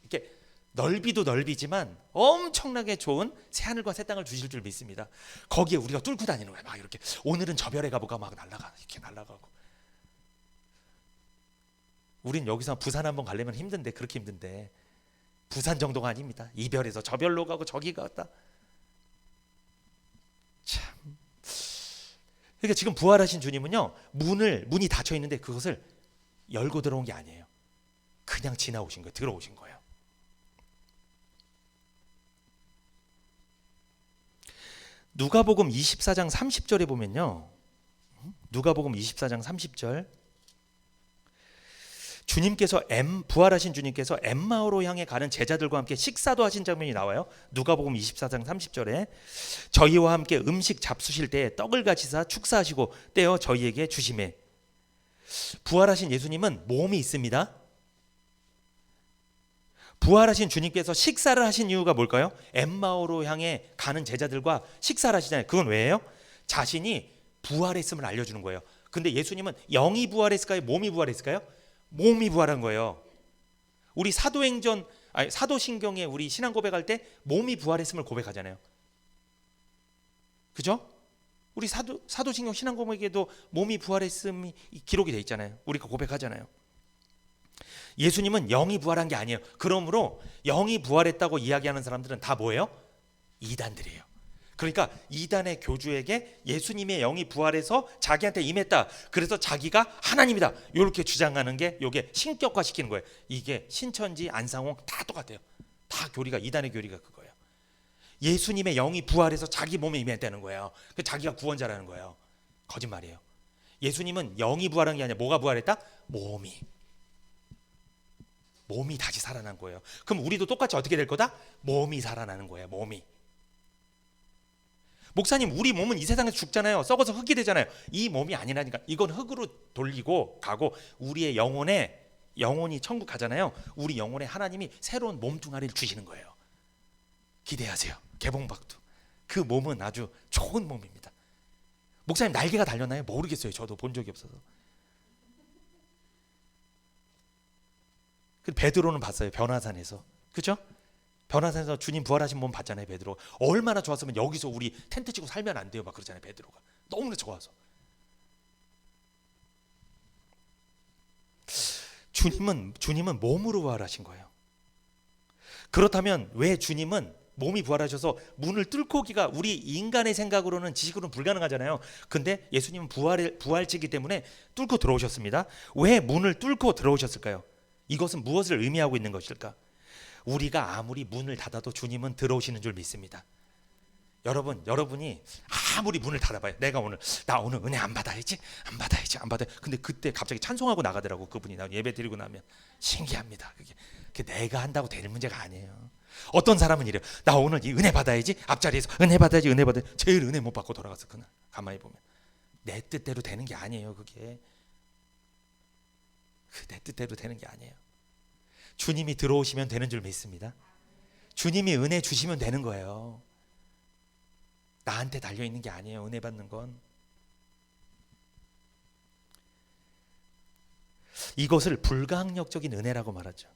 이렇게 넓이도 넓이지만 엄청나게 좋은 새하늘과 새 땅을 주실 줄 믿습니다. 거기에 우리가 뚫고 다니는 거예요. 막 이렇게 오늘은 저 별에 가볼까 막 날아가 이렇게 날아가고. 우린 여기서 부산 한번 가려면 힘든데 그렇게 힘든데 부산 정도가 아닙니다. 이 별에서 저 별로 가고 저기 갔다. 참. 그러니까 지금 부활하신 주님은요 문이 닫혀 있는데 그것을 열고 들어온 게 아니에요. 그냥 지나오신 거예요. 들어오신 거예요. 누가복음 24장 30절에 보면요. 누가복음 24장 30절 주님께서 부활하신 주님께서 엠마오로 향해 가는 제자들과 함께 식사도 하신 장면이 나와요. 누가복음 24장 30절에 저희와 함께 음식 잡수실 때 떡을 가지사 축사하시고 떼어 저희에게 주시매. 부활하신 예수님은 몸이 있습니다. 부활하신 주님께서 식사를 하신 이유가 뭘까요? 엠마오로 향해 가는 제자들과 식사를 하시잖아요. 그건 왜예요? 자신이 부활했음을 알려주는 거예요. 근데 예수님은 영이 부활했을까요? 몸이 부활했을까요? 몸이 부활한 거예요. 우리 사도신경에 우리 신앙 고백할 때 몸이 부활했음을 고백하잖아요. 그죠? 우리 사도신경 신앙 고백에도 몸이 부활했음이 기록이 돼 있잖아요. 우리가 고백하잖아요. 예수님은 영이 부활한 게 아니에요. 그러므로 영이 부활했다고 이야기하는 사람들은 다 뭐예요? 이단들이에요. 그러니까 이단의 교주에게 예수님의 영이 부활해서 자기한테 임했다. 그래서 자기가 하나님이다. 이렇게 주장하는 게 이게 신격화시키는 거예요. 이게 신천지, 안상홍 다 똑같아요. 다 교리가 이단의 교리가 그거예요. 예수님의 영이 부활해서 자기 몸에 임했다는 거예요. 자기가 구원자라는 거예요. 거짓말이에요. 예수님은 영이 부활한 게 아니라 뭐가 부활했다? 몸이 다시 살아난 거예요. 그럼 우리도 똑같이 어떻게 될 거다? 몸이 살아나는 거예요. 몸이. 목사님 우리 몸은 이 세상에서 죽잖아요. 썩어서 흙이 되잖아요. 이 몸이 아니라니까. 이건 흙으로 돌리고 가고 우리의 영혼이 천국 가잖아요. 우리 영혼에 하나님이 새로운 몸뚱아리를 주시는 거예요. 기대하세요. 개봉박두. 그 몸은 아주 좋은 몸입니다. 목사님 날개가 달렸나요? 모르겠어요. 저도 본 적이 없어서. 베드로는 봤어요. 변화산에서. 그렇죠? 변화산에서 주님 부활하신 몸 봤잖아요. 베드로. 얼마나 좋았으면 여기서 우리 텐트 치고 살면 안 돼요. 막 그러잖아요. 베드로가. 너무나 좋아서. 주님은 몸으로 부활하신 거예요. 그렇다면 왜 주님은 몸이 부활하셔서 문을 뚫고 오기가 우리 인간의 생각으로는 지식으로는 불가능하잖아요. 근데 예수님은 부활체이기 때문에 뚫고 들어오셨습니다. 왜 문을 뚫고 들어오셨을까요? 이것은 무엇을 의미하고 있는 것일까? 우리가 아무리 문을 닫아도 주님은 들어오시는 줄 믿습니다. 여러분이 아무리 문을 닫아봐요. 나 오늘 은혜 안 받아야지. 근데 그때 갑자기 찬송하고 나가더라고. 그분이 나 예배 드리고 나면 신기합니다. 그게 내가 한다고 될 문제가 아니에요. 어떤 사람은 이래요. 나 오늘 이 은혜 받아야지. 앞자리에서 은혜 받아야지. 제일 은혜 못 받고 돌아갔어. 그날 가만히 보면 내 뜻대로 되는 게 아니에요. 그게 내 뜻대로 되는 게 아니에요. 주님이 들어오시면 되는 줄 믿습니다. 주님이 은혜 주시면 되는 거예요. 나한테 달려있는 게 아니에요. 은혜 받는 건. 이것을 불가항력적인 은혜라고 말하죠.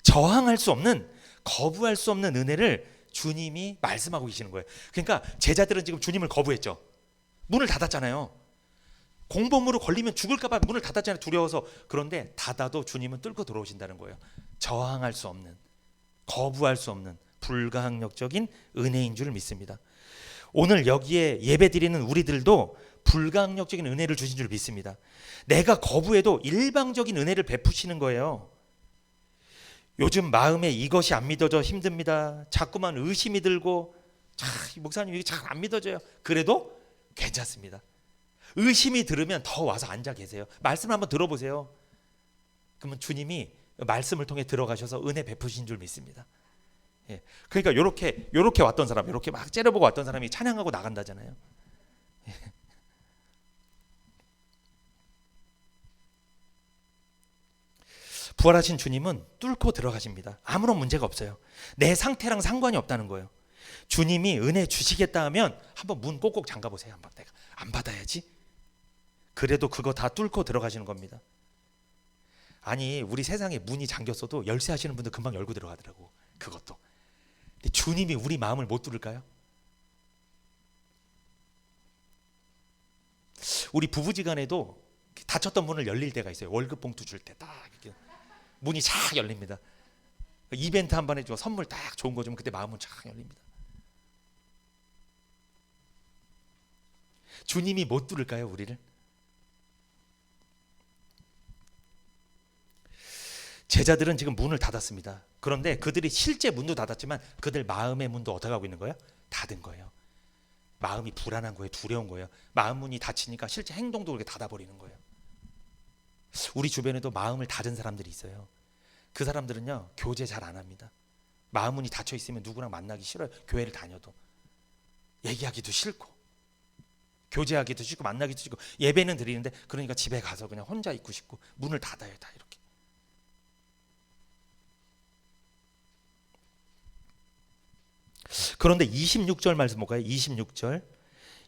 저항할 수 없는, 거부할 수 없는 은혜를 주님이 말씀하고 계시는 거예요. 그러니까 제자들은 지금 주님을 거부했죠. 문을 닫았잖아요. 공범으로 걸리면 죽을까 봐 문을 닫았잖아요. 두려워서. 그런데 닫아도 주님은 뚫고 들어오신다는 거예요. 저항할 수 없는, 거부할 수 없는 불가항력적인 은혜인 줄 믿습니다. 오늘 여기에 예배드리는 우리들도 불가항력적인 은혜를 주신 줄 믿습니다. 내가 거부해도 일방적인 은혜를 베푸시는 거예요. 요즘 마음에 이것이 안 믿어져 힘듭니다. 자꾸만 의심이 들고 목사님 이게 잘 안 믿어져요. 그래도 괜찮습니다. 의심이 들으면 더 와서 앉아 계세요. 말씀을 한번 들어보세요. 그러면 주님이 말씀을 통해 들어가셔서 은혜 베푸신 줄 믿습니다. 예. 그러니까 요렇게 왔던 사람, 이렇게 막 째려보고 왔던 사람이 찬양하고 나간다잖아요. 예. 부활하신 주님은 뚫고 들어가십니다. 아무런 문제가 없어요. 내 상태랑 상관이 없다는 거예요. 주님이 은혜 주시겠다 하면 한번 문 꼭꼭 잠가 보세요. 한번 내가 안 받아야지. 그래도 그거 다 뚫고 들어가시는 겁니다. 아니 우리 세상에 문이 잠겼어도 열쇠 하시는 분들 금방 열고 들어가더라고. 그것도. 근데 주님이 우리 마음을 못 뚫을까요? 우리 부부지간에도 닫혔던 문을 열릴 때가 있어요. 월급 봉투 줄 때 딱 문이 쫙 열립니다. 이벤트 한 번 해주고 선물 딱 좋은 거 주면 그때 마음은 쫙 열립니다. 주님이 못 뚫을까요, 우리를? 제자들은 지금 문을 닫았습니다. 그런데 그들이 실제 문도 닫았지만 그들 마음의 문도 어떻게 하고 있는 거예요? 닫은 거예요. 마음이 불안한 거예요. 두려운 거예요. 마음 문이 닫히니까 실제 행동도 그렇게 닫아버리는 거예요. 우리 주변에도 마음을 닫은 사람들이 있어요. 그 사람들은요 교제 잘 안 합니다. 마음 문이 닫혀 있으면 누구랑 만나기 싫어요. 교회를 다녀도 얘기하기도 싫고 교제하기도 싫고 만나기도 싫고 예배는 드리는데 그러니까 집에 가서 그냥 혼자 있고 싶고 문을 닫아요. 다 이렇게. 그런데 26절 말씀 볼까요? 26절.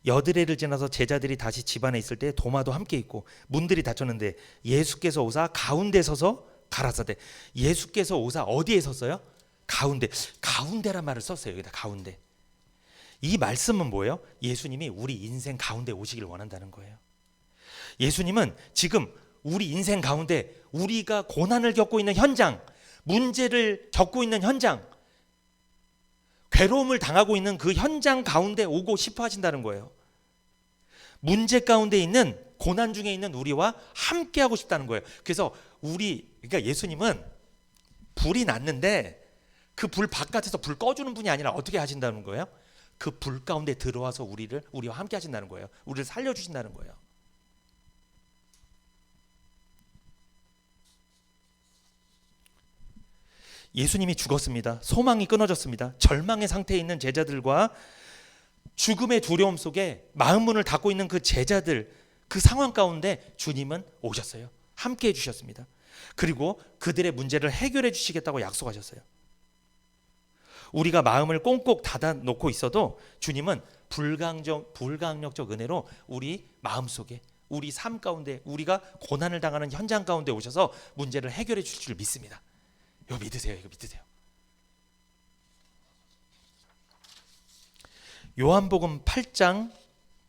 여드레를 지나서 제자들이 다시 집안에 있을 때 도마도 함께 있고 문들이 닫혔는데 예수께서 오사 가운데 서서 가라사대. 예수께서 오사 어디에 섰어요? 가운데. 가운데란 말을 썼어요. 여기다 가운데. 이 말씀은 뭐예요? 예수님이 우리 인생 가운데 오시길 원한다는 거예요. 예수님은 지금 우리 인생 가운데 우리가 고난을 겪고 있는 현장, 문제를 겪고 있는 현장, 괴로움을 당하고 있는 그 현장 가운데 오고 싶어 하신다는 거예요. 문제 가운데 있는 고난 중에 있는 우리와 함께 하고 싶다는 거예요. 그래서 그러니까 예수님은 불이 났는데 그 불 바깥에서 불 꺼주는 분이 아니라 어떻게 하신다는 거예요? 그 불 가운데 들어와서 우리와 함께 하신다는 거예요. 우리를 살려주신다는 거예요. 예수님이 죽었습니다. 소망이 끊어졌습니다. 절망의 상태에 있는 제자들과 죽음의 두려움 속에 마음 문을 닫고 있는 그 제자들, 그 상황 가운데 주님은 오셨어요. 함께 해주셨습니다. 그리고 그들의 문제를 해결해 주시겠다고 약속하셨어요. 우리가 마음을 꽁꽁 닫아놓고 있어도 주님은 불가항력적 은혜로 우리 마음속에, 우리 삶 가운데, 우리가 고난을 당하는 현장 가운데 오셔서 문제를 해결해 주실 줄 믿습니다. 이거 믿으세요. 이거 믿으세요. 요한복음 8장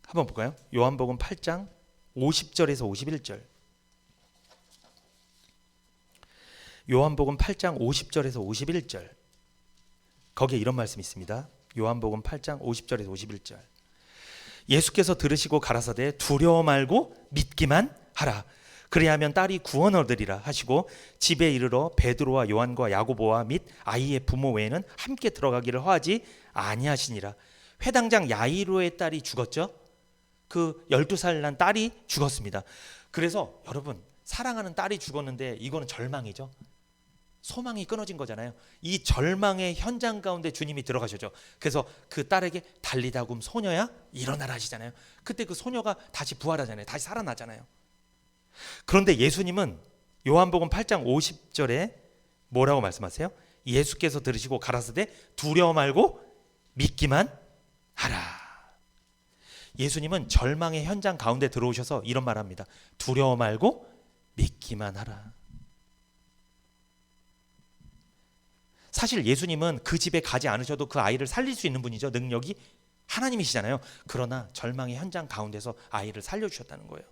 한번 볼까요? 요한복음 8장 50절에서 51절. 요한복음 8장 50절에서 51절. 거기에 이런 말씀이 있습니다. 요한복음 8장 50절에서 51절. 예수께서 들으시고 가라사대 두려워 말고 믿기만 하라. 그리하면 딸이 구원 얻으리라 하시고 집에 이르러 베드로와 요한과 야고보와 및 아이의 부모 외에는 함께 들어가기를 허하지 아니하시니라. 회당장 야이로의 딸이 죽었죠. 그 12살 난 딸이 죽었습니다. 그래서 여러분, 사랑하는 딸이 죽었는데 이거는 절망이죠. 소망이 끊어진 거잖아요. 이 절망의 현장 가운데 주님이 들어가셔죠. 그래서 그 딸에게 달리다굼 소녀야 일어나라 하시잖아요. 그때 그 소녀가 다시 부활하잖아요. 다시 살아나잖아요. 그런데 예수님은 요한복음 8장 50절에 뭐라고 말씀하세요? 예수께서 들으시고 가라사대 두려워 말고 믿기만 하라. 예수님은 절망의 현장 가운데 들어오셔서 이런 말합니다. 두려워 말고 믿기만 하라. 사실 예수님은 그 집에 가지 않으셔도 그 아이를 살릴 수 있는 분이죠. 능력이 하나님이시잖아요. 그러나 절망의 현장 가운데서 아이를 살려주셨다는 거예요.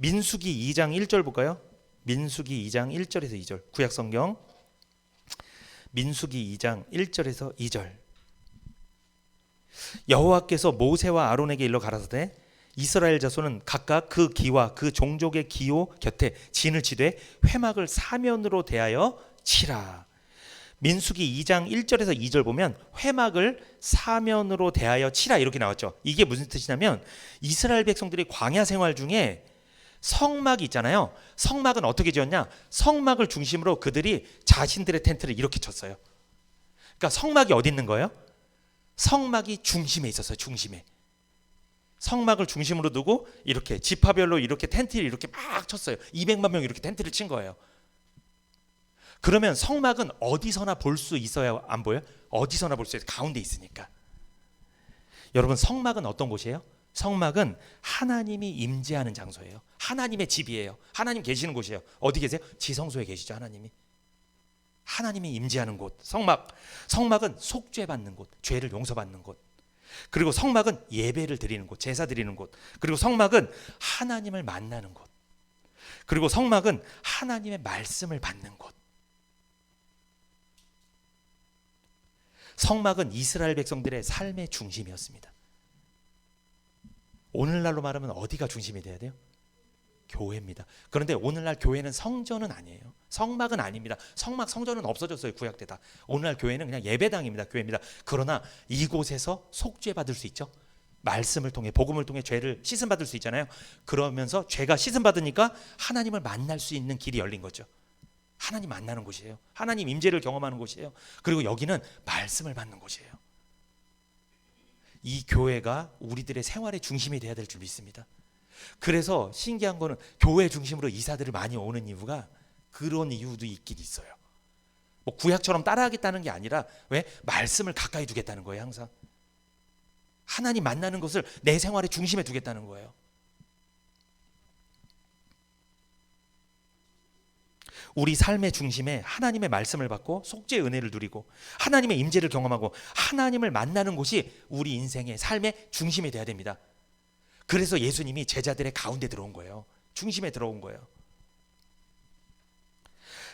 민수기 2장 1절 볼까요? 민수기 2장 1절에서 2절, 구약성경 민수기 2장 1절에서 2절. 여호와께서 모세와 아론에게 일러 가라사대 이스라엘 자손은 각각 그 기와 그 종족의 기호 곁에 진을 치되 회막을 사면으로 대하여 치라. 민수기 2장 1절에서 2절 보면 회막을 사면으로 대하여 치라 이렇게 나왔죠. 이게 무슨 뜻이냐면 이스라엘 백성들이 광야 생활 중에 성막이 있잖아요. 성막은 어떻게 지었냐? 성막을 중심으로 그들이 자신들의 텐트를 이렇게 쳤어요. 그러니까 성막이 어디 있는 거예요? 성막이 중심에 있었어요. 중심에. 성막을 중심으로 두고 이렇게 지파별로 이렇게 텐트를 이렇게 막 쳤어요. 200만 명 이렇게 텐트를 친 거예요. 그러면 성막은 어디서나 볼 수 있어야 안 보여요? 어디서나 볼 수 있어요. 가운데 있으니까. 여러분, 성막은 어떤 곳이에요? 성막은 하나님이 임재하는 장소예요. 하나님의 집이에요. 하나님 계시는 곳이에요. 어디 계세요? 지성소에 계시죠. 하나님이 임재하는 곳. 성막은 속죄받는 곳, 죄를 용서받는 곳. 그리고 성막은 예배를 드리는 곳, 제사 드리는 곳. 그리고 성막은 하나님을 만나는 곳. 그리고 성막은 하나님의 말씀을 받는 곳. 성막은 이스라엘 백성들의 삶의 중심이었습니다. 오늘날로 말하면 어디가 중심이 돼야 돼요? 교회입니다. 그런데 오늘날 교회는 성전은 아니에요. 성막은 아닙니다. 성전은 없어졌어요. 구약 때 다. 오늘날 교회는 그냥 예배당입니다. 교회입니다. 그러나 이곳에서 속죄 받을 수 있죠. 말씀을 통해, 복음을 통해 죄를 씻음 받을 수 있잖아요. 그러면서 죄가 씻음 받으니까 하나님을 만날 수 있는 길이 열린 거죠. 하나님 만나는 곳이에요. 하나님 임재를 경험하는 곳이에요. 그리고 여기는 말씀을 받는 곳이에요. 이 교회가 우리들의 생활의 중심이 돼야 될 줄 믿습니다. 그래서 신기한 거는 교회 중심으로 이사들을 많이 오는 이유가 그런 이유도 있긴 있어요. 뭐 구약처럼 따라하겠다는 게 아니라 왜? 말씀을 가까이 두겠다는 거예요. 항상 하나님 만나는 것을 내 생활의 중심에 두겠다는 거예요. 우리 삶의 중심에 하나님의 말씀을 받고 속죄의 은혜를 누리고 하나님의 임재를 경험하고 하나님을 만나는 곳이 우리 인생의 삶의 중심이 돼야 됩니다. 그래서 예수님이 제자들의 가운데 들어온 거예요. 중심에 들어온 거예요.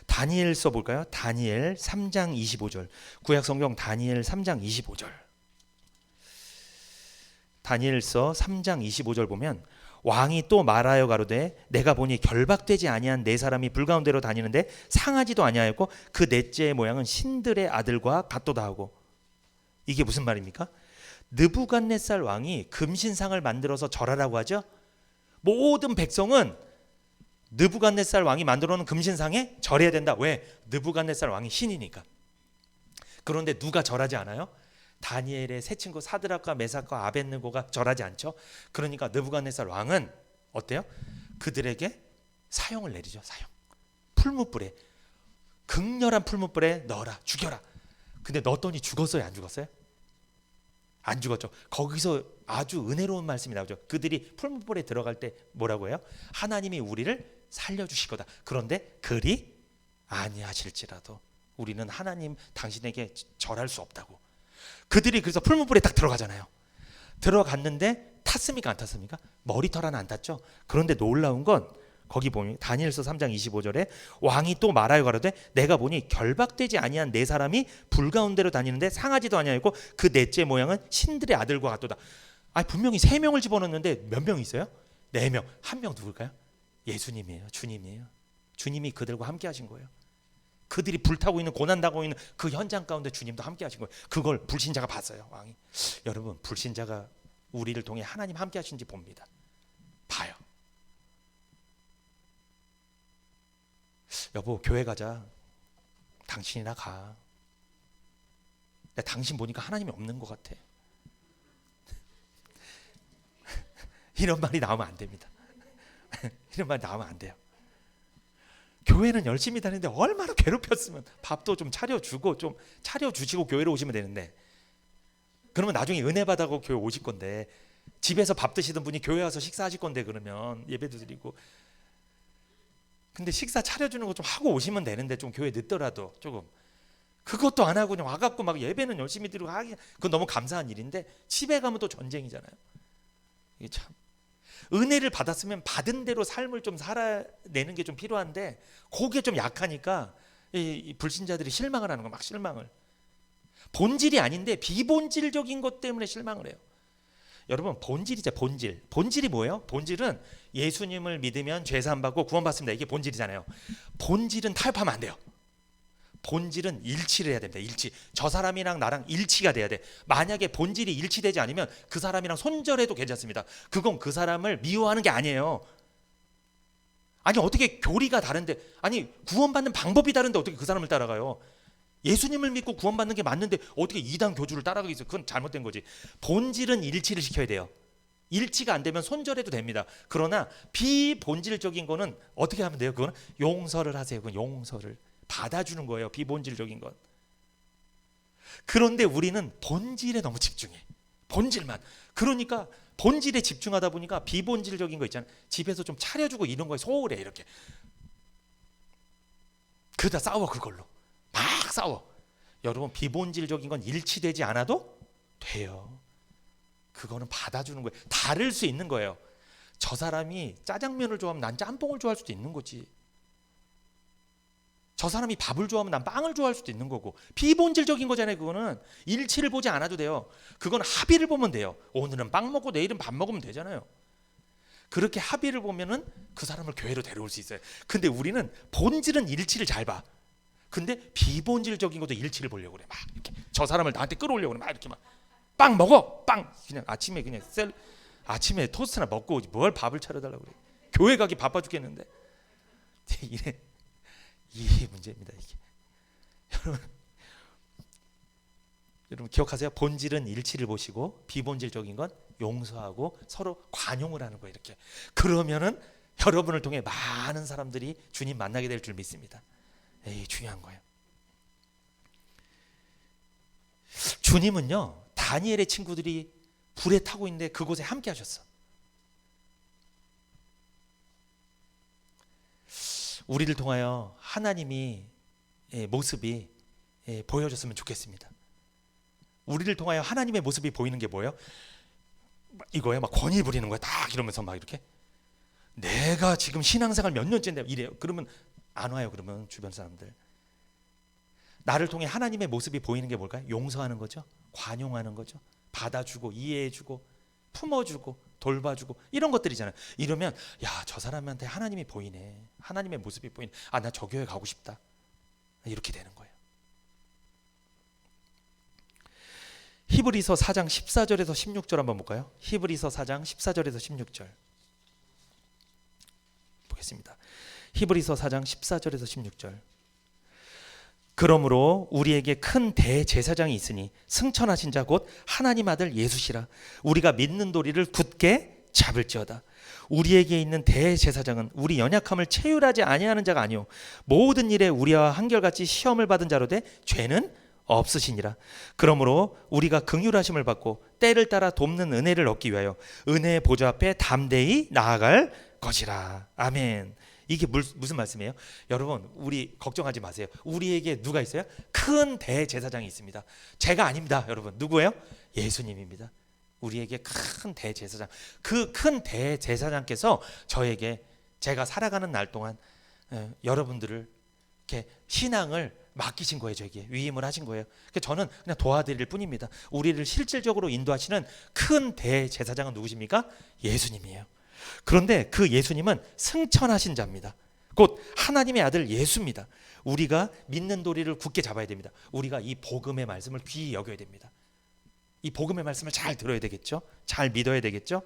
다니엘 써볼까요? 다니엘 3장 25절. 구약성경 다니엘 3장 25절. 다니엘서 3장 25절 보면 왕이 또 말하여 가로되 내가 보니 결박되지 아니한 네 사람이 불 가운데로 다니는데 상하지도 아니하였고 그 넷째의 모양은 신들의 아들과 같도다 하고. 이게 무슨 말입니까? 느부갓네살 왕이 금신상을 만들어서 절하라고 하죠. 모든 백성은 느부갓네살 왕이 만들어 놓은 금신상에 절해야 된다. 왜? 느부갓네살 왕이 신이니까. 그런데 누가 절하지 않아요? 다니엘의 세 친구 사드락과 메삭과 아벳느고가 절하지 않죠. 그러니까 느부갓네살 왕은 어때요? 그들에게 사형을 내리죠. 사형. 풀무불에, 극렬한 풀무불에 넣어라, 죽여라. 근데 넣었더니 죽었어요? 안 죽었어요? 안 죽었죠. 거기서 아주 은혜로운 말씀이 나오죠. 그들이 풀무불에 들어갈 때 뭐라고 해요? 하나님이 우리를 살려주실 거다. 그런데 그리 아니하실지라도 우리는 하나님 당신에게 절할 수 없다고. 그들이 그래서 풀무불에 딱 들어가잖아요. 들어갔는데 탔습니까? 안 탔습니까? 머리털 하나 안 탔죠. 그런데 놀라운 건 거기 보면 다니엘서 3장 25절에 왕이 또 말하여 가로되 내가 보니 결박되지 아니한 네 사람이 불 가운데로 다니는데 상하지도 아니하였고 그 넷째 모양은 신들의 아들과 같도다. 분명히 세 명을 집어넣는데 몇 명 있어요? 4명, 한 명 누굴까요? 예수님이에요. 주님이에요. 주님이 그들과 함께 하신 거예요. 그들이 불타고 있는, 고난당하고 있는 그 현장 가운데 주님도 함께 하신 거예요. 그걸 불신자가 봤어요. 왕이. 여러분, 불신자가 우리를 통해 하나님 함께 하신지 봅니다. 봐요. 여보, 교회 가자. 당신이나 가. 근데 당신 보니까 하나님이 없는 것 같아. 이런 말이 나오면 안 됩니다. 이런 말이 나오면 안 돼요. 교회는 열심히 다니는데 얼마나 괴롭혔으면 밥도 좀 차려주고, 좀 차려주시고 교회로 오시면 되는데, 그러면 나중에 은혜 받아고 교회 오실 건데, 집에서 밥 드시던 분이 교회 와서 식사하실 건데, 그러면 예배도 드리고, 근데 식사 차려주는 거 좀 하고 오시면 되는데, 좀 교회 늦더라도 조금 그것도 안 하고 그냥 와갖고 막 예배는 열심히 드리고 하기, 그건 너무 감사한 일인데 집에 가면 또 전쟁이잖아요. 이게 참, 은혜를 받았으면 받은 대로 삶을 좀 살아내는 게 좀 필요한데, 그게 좀 약하니까 이 불신자들이 실망을 하는 거, 막 실망을. 본질이 아닌데 비본질적인 것 때문에 실망을 해요. 여러분, 본질이죠. 본질이 뭐예요? 본질은 예수님을 믿으면 죄 사함 받고 구원받습니다. 이게 본질이잖아요. 본질은 타협하면 안 돼요. 본질은 일치를 해야 됩니다. 일치. 저 사람이랑 나랑 일치가 돼야 돼. 만약에 본질이 일치되지 않으면 그 사람이랑 손절해도 괜찮습니다. 그건 그 사람을 미워하는 게 아니에요. 아니, 어떻게 교리가 다른데, 아니 구원받는 방법이 다른데 어떻게 그 사람을 따라가요? 예수님을 믿고 구원받는 게 맞는데 어떻게 이단 교주를 따라가겠어요? 그건 잘못된 거지. 본질은 일치를 시켜야 돼요. 일치가 안 되면 손절해도 됩니다. 그러나 비본질적인 거는 어떻게 하면 돼요? 그거는 용서를 하세요. 그건 용서를 받아주는 거예요. 비본질적인 건. 그런데 우리는 본질에 너무 집중해. 본질만. 그러니까 본질에 집중하다 보니까 비본질적인 거 있잖아요. 집에서 좀 차려주고 이런 거에 소홀해. 이렇게. 그러다 싸워. 그걸로 막 싸워. 여러분, 비본질적인 건 일치되지 않아도 돼요. 그거는 받아주는 거예요. 다를 수 있는 거예요. 저 사람이 짜장면을 좋아하면 난 짬뽕을 좋아할 수도 있는 거지. 저 사람이 밥을 좋아하면 난 빵을 좋아할 수도 있는 거고. 비본질적인 거잖아요. 그거는 일치를 보지 않아도 돼요. 그건 합의를 보면 돼요. 오늘은 빵 먹고 내일은 밥 먹으면 되잖아요. 그렇게 합의를 보면은 그 사람을 교회로 데려올 수 있어요. 근데 우리는 본질은 일치를 잘 봐. 근데 비본질적인 것도 일치를 보려고 그래. 막 이렇게 저 사람을 나한테 끌어올려고 그래. 막 이렇게 막 빵 먹어. 빵. 그냥 아침에 그냥 아침에 토스트나 먹고 오지 뭘 밥을 차려달라고 그래. 교회 가기 바빠 죽겠는데. 이래. 이 문제입니다. 이게. 여러분 기억하세요. 본질은 일치를 보시고 비본질적인 건 용서하고 서로 관용을 하는 거예요. 이렇게. 그러면은 여러분을 통해 많은 사람들이 주님 만나게 될 줄 믿습니다. 이게 중요한 거예요. 주님은요, 다니엘의 친구들이 불에 타고 있는데 그곳에 함께 하셨어. 우리를 통하여 하나님이 모습이 보여줬으면 좋겠습니다. 우리를 통하여 하나님의 모습이 보이는 게 뭐예요? 이거예요. 막 권위 부리는 거야. 딱 이러면서 막 이렇게. 내가 지금 신앙생활 몇 년째인데 이래요. 그러면 안 와요. 그러면 주변 사람들. 나를 통해 하나님의 모습이 보이는 게 뭘까요? 용서하는 거죠. 관용하는 거죠. 받아주고 이해해주고 품어주고 돌봐주고 이런 것들이잖아요. 이러면 야, 저 사람한테 하나님이 보이네. 하나님의 모습이 보이네. 아, 나 저 교회 가고 싶다. 이렇게 되는 거예요. 히브리서 4장 14절에서 16절 한번 볼까요? 히브리서 4장 14절에서 16절 보겠습니다. 히브리서 4장 14절에서 16절. 그러므로 우리에게 큰 대제사장이 있으니 승천하신 자 곧 하나님 아들 예수시라. 우리가 믿는 도리를 굳게 잡을지어다. 우리에게 있는 대제사장은 우리 연약함을 체휼하지 아니하는 자가 아니요 모든 일에 우리와 한결같이 시험을 받은 자로 돼 죄는 없으시니라. 그러므로 우리가 긍휼하심을 받고 때를 따라 돕는 은혜를 얻기 위하여 은혜의 보좌 앞에 담대히 나아갈 것이라. 아멘. 이게 무슨 말씀이에요? 여러분, 우리 걱정하지 마세요. 우리에게 누가 있어요? 큰 대제사장이 있습니다. 제가 아닙니다. 여러분, 누구예요? 예수님입니다. 우리에게 큰 대제사장. 그 큰 대제사장께서 저에게 제가 살아가는 날 동안 여러분들을 이렇게 신앙을 맡기신 거예요. 저에게 위임을 하신 거예요. 저는 그냥 도와드릴 뿐입니다. 우리를 실질적으로 인도하시는 큰 대제사장은 누구십니까? 예수님이에요. 그런데 그 예수님은 승천하신 자입니다. 곧 하나님의 아들 예수입니다. 우리가 믿는 도리를 굳게 잡아야 됩니다. 우리가 이 복음의 말씀을 귀히 여겨야 됩니다. 이 복음의 말씀을 잘 들어야 되겠죠? 잘 믿어야 되겠죠?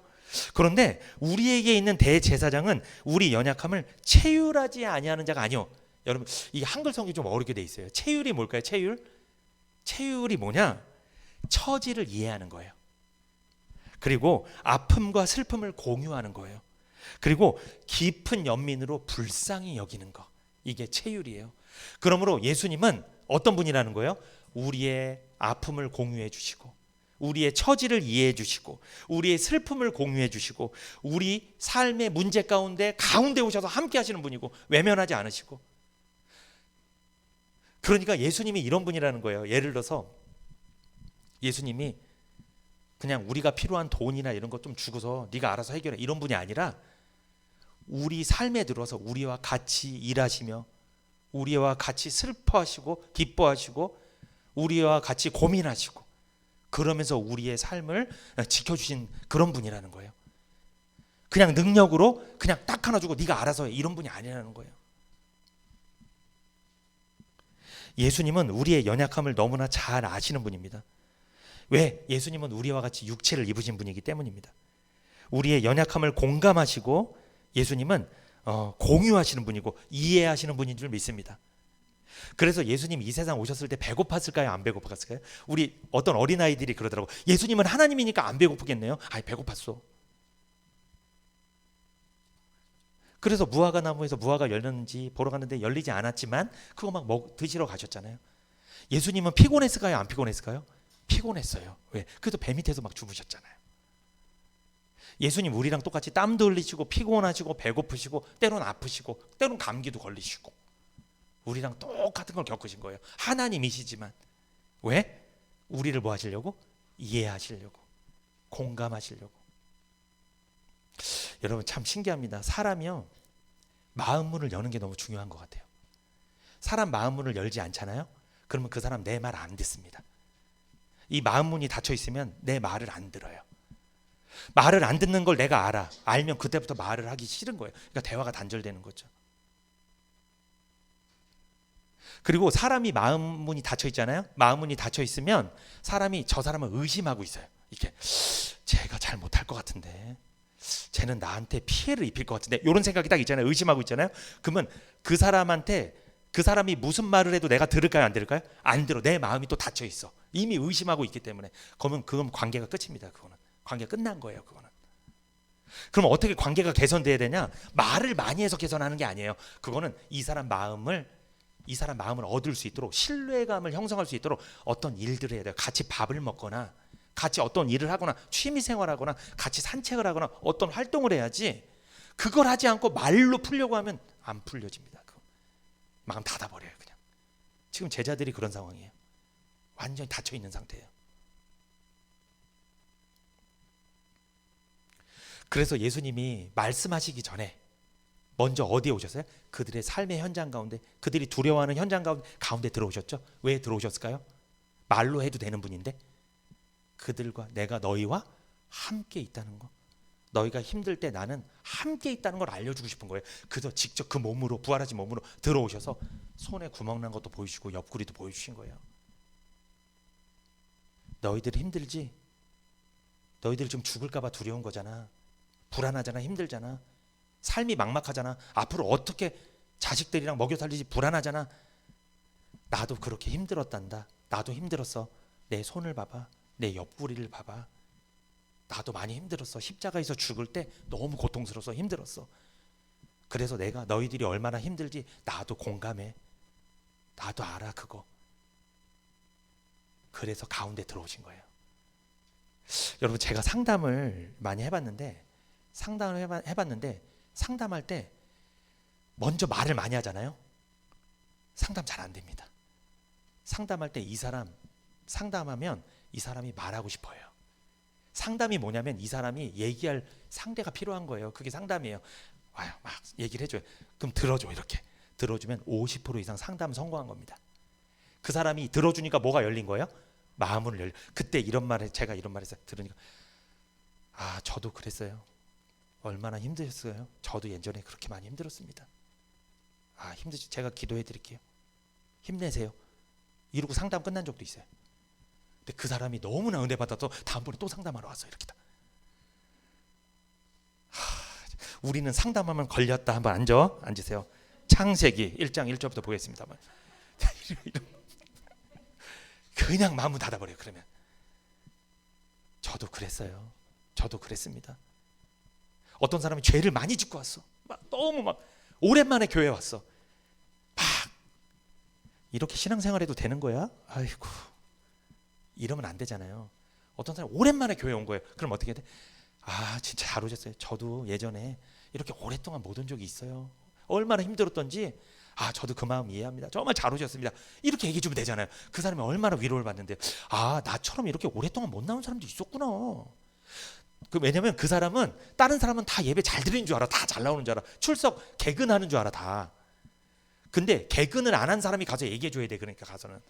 그런데 우리에게 있는 대제사장은 우리 연약함을 체휼하지 아니하는 자가 아니요. 여러분, 이 한글 성경이 좀 어렵게 돼 있어요. 체휼이 뭘까요? 체휼이 뭐냐? 처지를 이해하는 거예요. 그리고 아픔과 슬픔을 공유하는 거예요. 그리고 깊은 연민으로 불쌍히 여기는 거, 이게 체휼이에요. 그러므로 예수님은 어떤 분이라는 거예요? 우리의 아픔을 공유해 주시고, 우리의 처지를 이해해 주시고, 우리의 슬픔을 공유해 주시고, 우리 삶의 문제 가운데 오셔서 함께 하시는 분이고, 외면하지 않으시고. 그러니까 예수님이 이런 분이라는 거예요. 예를 들어서 예수님이 그냥 우리가 필요한 돈이나 이런 것 좀 주고서 네가 알아서 해결해, 이런 분이 아니라 우리 삶에 들어서 우리와 같이 일하시며, 우리와 같이 슬퍼하시고 기뻐하시고, 우리와 같이 고민하시고, 그러면서 우리의 삶을 지켜주신 그런 분이라는 거예요. 그냥 능력으로 그냥 딱 하나 주고 네가 알아서 해, 이런 분이 아니라는 거예요. 예수님은 우리의 연약함을 너무나 잘 아시는 분입니다. 왜? 예수님은 우리와 같이 육체를 입으신 분이기 때문입니다. 우리의 연약함을 공감하시고 예수님은 공유하시는 분이고 이해하시는 분인 줄 믿습니다. 그래서 예수님 이 세상 오셨을 때 배고팠을까요? 안 배고팠을까요? 우리 어떤 어린아이들이 그러더라고. 예수님은 하나님이니까 안 배고프겠네요. 아이, 배고팠어. 그래서 무화과 나무에서 무화과 열렸는지 보러 갔는데 열리지 않았지만 그거 막 드시러 가셨잖아요. 예수님은 피곤했을까요? 안 피곤했을까요? 피곤했어요. 왜? 그래도 배 밑에서 막 주무셨잖아요. 예수님 우리랑 똑같이 땀도 흘리시고 피곤하시고 배고프시고 때론 아프시고 때론 감기도 걸리시고 우리랑 똑같은 걸 겪으신 거예요. 하나님이시지만 왜? 우리를 뭐 하시려고? 이해하시려고, 공감하시려고. 여러분 참 신기합니다. 사람이요, 마음 문을 여는 게 너무 중요한 것 같아요. 사람 마음 문을 열지 않잖아요. 그러면 그 사람 내 말 안 듣습니다. 이 마음 문이 닫혀 있으면 내 말을 안 들어요. 말을 안 듣는 걸 내가 알면 그때부터 말을 하기 싫은 거예요. 그러니까 대화가 단절되는 거죠. 그리고 사람이 마음 문이 닫혀 있잖아요. 마음 문이 닫혀 있으면 사람이 저 사람을 의심하고 있어요. 이렇게 쟤가 잘 못할 것 같은데, 쟤는 나한테 피해를 입힐 것 같은데, 이런 생각이 딱 있잖아요. 의심하고 있잖아요. 그러면 그 사람이 무슨 말을 해도 내가 들을까요? 안 들을까요? 안 들어. 내 마음이 또 닫혀 있어. 이미 의심하고 있기 때문에. 그건 관계가 끝입니다. 그거는 관계가 끝난 거예요. 그거는. 그럼 어떻게 관계가 개선돼야 되냐? 말을 많이 해서 개선하는 게 아니에요. 그거는 이 사람 마음을 얻을 수 있도록, 신뢰감을 형성할 수 있도록 어떤 일들을 해야 돼요. 같이 밥을 먹거나, 같이 어떤 일을 하거나, 취미 생활하거나, 같이 산책을 하거나, 어떤 활동을 해야지. 그걸 하지 않고 말로 풀려고 하면 안 풀려집니다. 마음 닫아버려요. 그냥. 지금 제자들이 그런 상황이에요. 완전히 닫혀 있는 상태예요. 그래서 예수님이 말씀하시기 전에 먼저 어디에 오셨어요? 그들의 삶의 현장 가운데, 그들이 두려워하는 현장 가운데 들어오셨죠. 왜 들어오셨을까요? 말로 해도 되는 분인데, 그들과 내가 너희와 함께 있다는 거, 너희가 힘들 때 나는 함께 있다는 걸 알려주고 싶은 거예요. 그래서 직접 그 몸으로, 부활하신 몸으로 들어오셔서 손에 구멍 난 것도 보여주시고 옆구리도 보여주신 거예요. 너희들 힘들지? 너희들 지금 죽을까 봐 두려운 거잖아. 불안하잖아. 힘들잖아. 삶이 막막하잖아. 앞으로 어떻게 자식들이랑 먹여 살리지 불안하잖아. 나도 그렇게 힘들었단다. 나도 힘들었어. 내 손을 봐봐. 내 옆구리를 봐봐. 나도 많이 힘들었어. 십자가에서 죽을 때 너무 고통스러워서 힘들었어. 그래서 내가 너희들이 얼마나 힘들지 나도 공감해. 나도 알아 그거. 그래서 가운데 들어오신 거예요. 여러분 제가 상담을 많이 해봤는데 상담할 때 먼저 말을 많이 하잖아요. 상담 잘 안 됩니다. 상담할 때 상담하면 이 사람이 말하고 싶어요. 상담이 뭐냐면 이 사람이 얘기할 상대가 필요한 거예요. 그게 상담이에요. 와요, 막 얘기를 해줘요. 그럼 들어줘. 이렇게 들어주면 50% 이상 상담 성공한 겁니다. 그 사람이 들어주니까 뭐가 열린 거예요? 마음을 그때 제가 이런 말 했어요. 들으니까 저도 그랬어요. 얼마나 힘드셨어요? 저도 예전에 그렇게 많이 힘들었습니다. 힘드시. 제가 기도해 드릴게요. 힘내세요. 이러고 상담 끝난 적도 있어요. 근데 그 사람이 너무나 은혜 받아서 다음번에 또 상담하러 왔어요. 이렇게 다. 우리는 상담하면 걸렸다. 한번 앉으세요. 창세기 1장 1절부터 보겠습니다. 그냥 마음 닫아버려요. 그러면 저도 그랬어요. 저도 그랬습니다. 어떤 사람이 죄를 많이 짓고 왔어. 너무 오랜만에 교회 왔어. 이렇게 신앙생활해도 되는 거야? 아이고, 이러면 안 되잖아요. 어떤 사람이 오랜만에 교회 온 거예요. 그럼 어떻게 돼? 진짜 잘 오셨어요. 저도 예전에 이렇게 오랫동안 못 온 적이 있어요. 얼마나 힘들었던지 저도 그 마음 이해합니다. 정말 잘 오셨습니다. 이렇게 얘기해 주면 되잖아요. 그 사람이 얼마나 위로를 받는데 나처럼 이렇게 오랫동안 못 나온 사람도 있었구나. 왜냐면 그 사람은 다른 사람은 다 예배 잘 드리는 줄 알아. 다 잘 나오는 줄 알아. 출석 개근하는 줄 알아 다. 근데 개근을 안 한 사람이 가서 얘기해 줘야 돼. 그러니까 가서는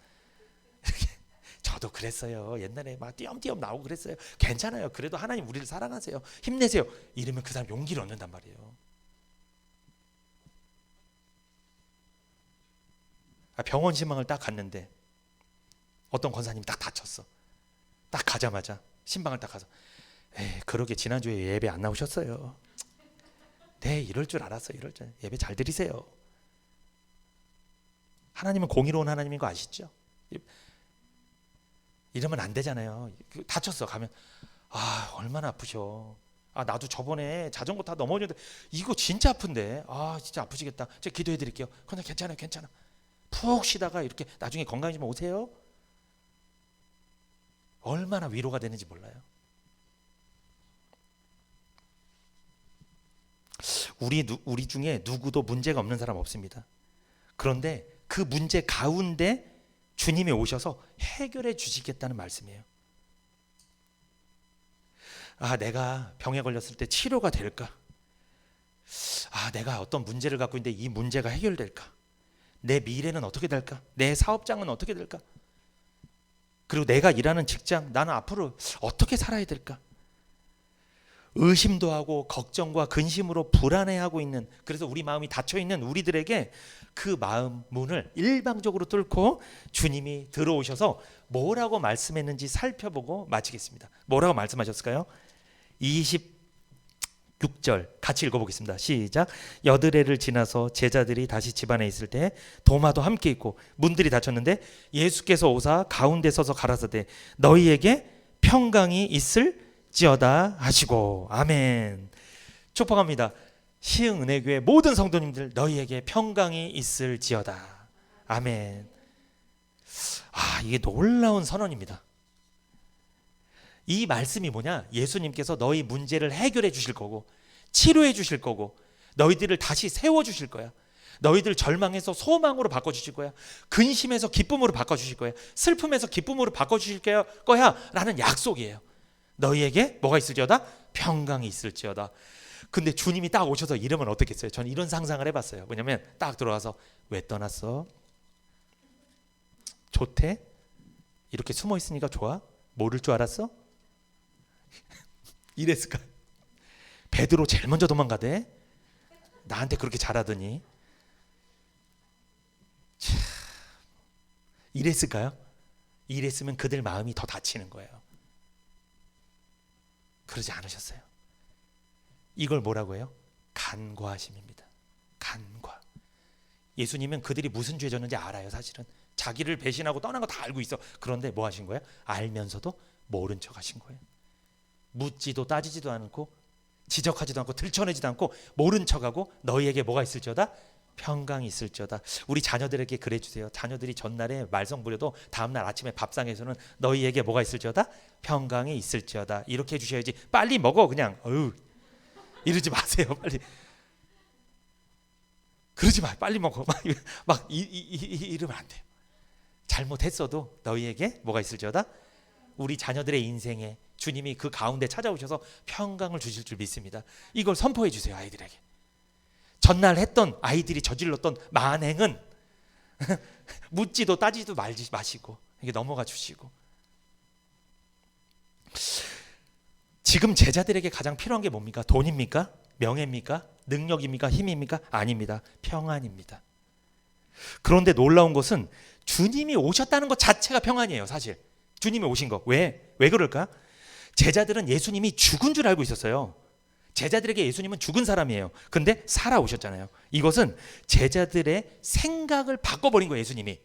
저도 그랬어요. 옛날에 막 띄엄띄엄 나오고 그랬어요. 괜찮아요. 그래도 하나님 우리를 사랑하세요. 힘내세요. 이러면 그 사람 용기를 얻는단 말이에요. 병원 신방을 딱 갔는데 어떤 권사님이 딱 다쳤어. 딱 가자마자 신방을 딱 가서 그러게 지난주에 예배 안 나오셨어요. 네, 이럴 줄 알았어요. 이럴 줄. 예배 잘 드리세요. 하나님은 공의로운 하나님인 거 아시죠? 이러면 안 되잖아요. 다쳤어. 가면 얼마나 아프셔. 나도 저번에 자전거 타 넘어졌는데 이거 진짜 아픈데. 진짜 아프시겠다. 제가 기도해 드릴게요. 그냥 괜찮아. 푹 쉬다가 이렇게 나중에 건강해지면 오세요. 얼마나 위로가 되는지 몰라요. 우리 중에 누구도 문제가 없는 사람 없습니다. 그런데 그 문제 가운데 주님이 오셔서 해결해 주시겠다는 말씀이에요. 내가 병에 걸렸을 때 치료가 될까? 내가 어떤 문제를 갖고 있는데 이 문제가 해결될까? 내 미래는 어떻게 될까? 내 사업장은 어떻게 될까? 그리고 내가 일하는 직장, 나는 앞으로 어떻게 살아야 될까? 의심도 하고 걱정과 근심으로 불안해하고 있는, 그래서 우리 마음이 닫혀있는 우리들에게 그 마음 문을 일방적으로 뚫고 주님이 들어오셔서 뭐라고 말씀했는지 살펴보고 마치겠습니다. 뭐라고 말씀하셨을까요? 26절 같이 읽어보겠습니다. 시작. 여드레를 지나서 제자들이 다시 집안에 있을 때 도마도 함께 있고 문들이 닫혔는데 예수께서 오사 가운데 서서 가라사대 너희에게 평강이 있을지어다 하시고. 아멘. 축복합니다. 시흥은혜교회 모든 성도님들 너희에게 평강이 있을지어다. 아멘. 이게 놀라운 선언입니다. 이 말씀이 뭐냐? 예수님께서 너희 문제를 해결해 주실 거고 치료해 주실 거고 너희들을 다시 세워 주실 거야. 너희들 절망에서 소망으로 바꿔 주실 거야. 근심에서 기쁨으로 바꿔 주실 거야. 슬픔에서 기쁨으로 바꿔 주실 거야 라는 약속이에요. 너희에게 뭐가 있을지어다? 평강이 있을지어다. 근데 주님이 딱 오셔서 이러면 어떻겠어요? 저는 이런 상상을 해봤어요. 왜냐면 딱 들어와서 왜 떠났어? 좋대? 이렇게 숨어 있으니까 좋아? 모를 줄 알았어? 이랬을까? 베드로 제일 먼저 도망가대. 나한테 그렇게 잘하더니. 이랬을까요? 이랬으면 그들 마음이 더 다치는 거예요. 그러지 않으셨어요. 이걸 뭐라고 해요? 간과하심입니다. 간과. 예수님은 그들이 무슨 죄 졌는지 알아요. 사실은 자기를 배신하고 떠난 거 다 알고 있어. 그런데 뭐 하신 거예요? 알면서도 모른 척 하신 거예요. 묻지도 따지지도 않고 지적하지도 않고 들춰내지도 않고 모른 척하고 너희에게 뭐가 있을지어다? 평강이 있을지어다. 우리 자녀들에게 그래 주세요. 자녀들이 전날에 말썽 부려도 다음날 아침에 밥상에서는 너희에게 뭐가 있을지어다? 평강이 있을지어다. 이렇게 해주셔야지. 빨리 먹어 그냥. 이러지 마세요. 빨리. 그러지 마. 빨리 먹어. 막 이러면 안 돼요. 잘못했어도 너희에게 뭐가 있을지어다? 우리 자녀들의 인생에 주님이 그 가운데 찾아오셔서 평강을 주실 줄 믿습니다. 이걸 선포해 주세요. 아이들에게. 전날 했던 아이들이 저질렀던 만행은 묻지도 따지도 말지 마시고 이게 넘어가 주시고. 지금 제자들에게 가장 필요한 게 뭡니까? 돈입니까? 명예입니까? 능력입니까? 힘입니까? 아닙니다. 평안입니다. 그런데 놀라운 것은 주님이 오셨다는 것 자체가 평안이에요. 사실 주님이 오신 거. 왜 그럴까? 제자들은 예수님이 죽은 줄 알고 있었어요. 제자들에게 예수님은 죽은 사람이에요. 근데 살아오셨잖아요. 이것은 제자들의 생각을 바꿔버린 거예요. 예수님이.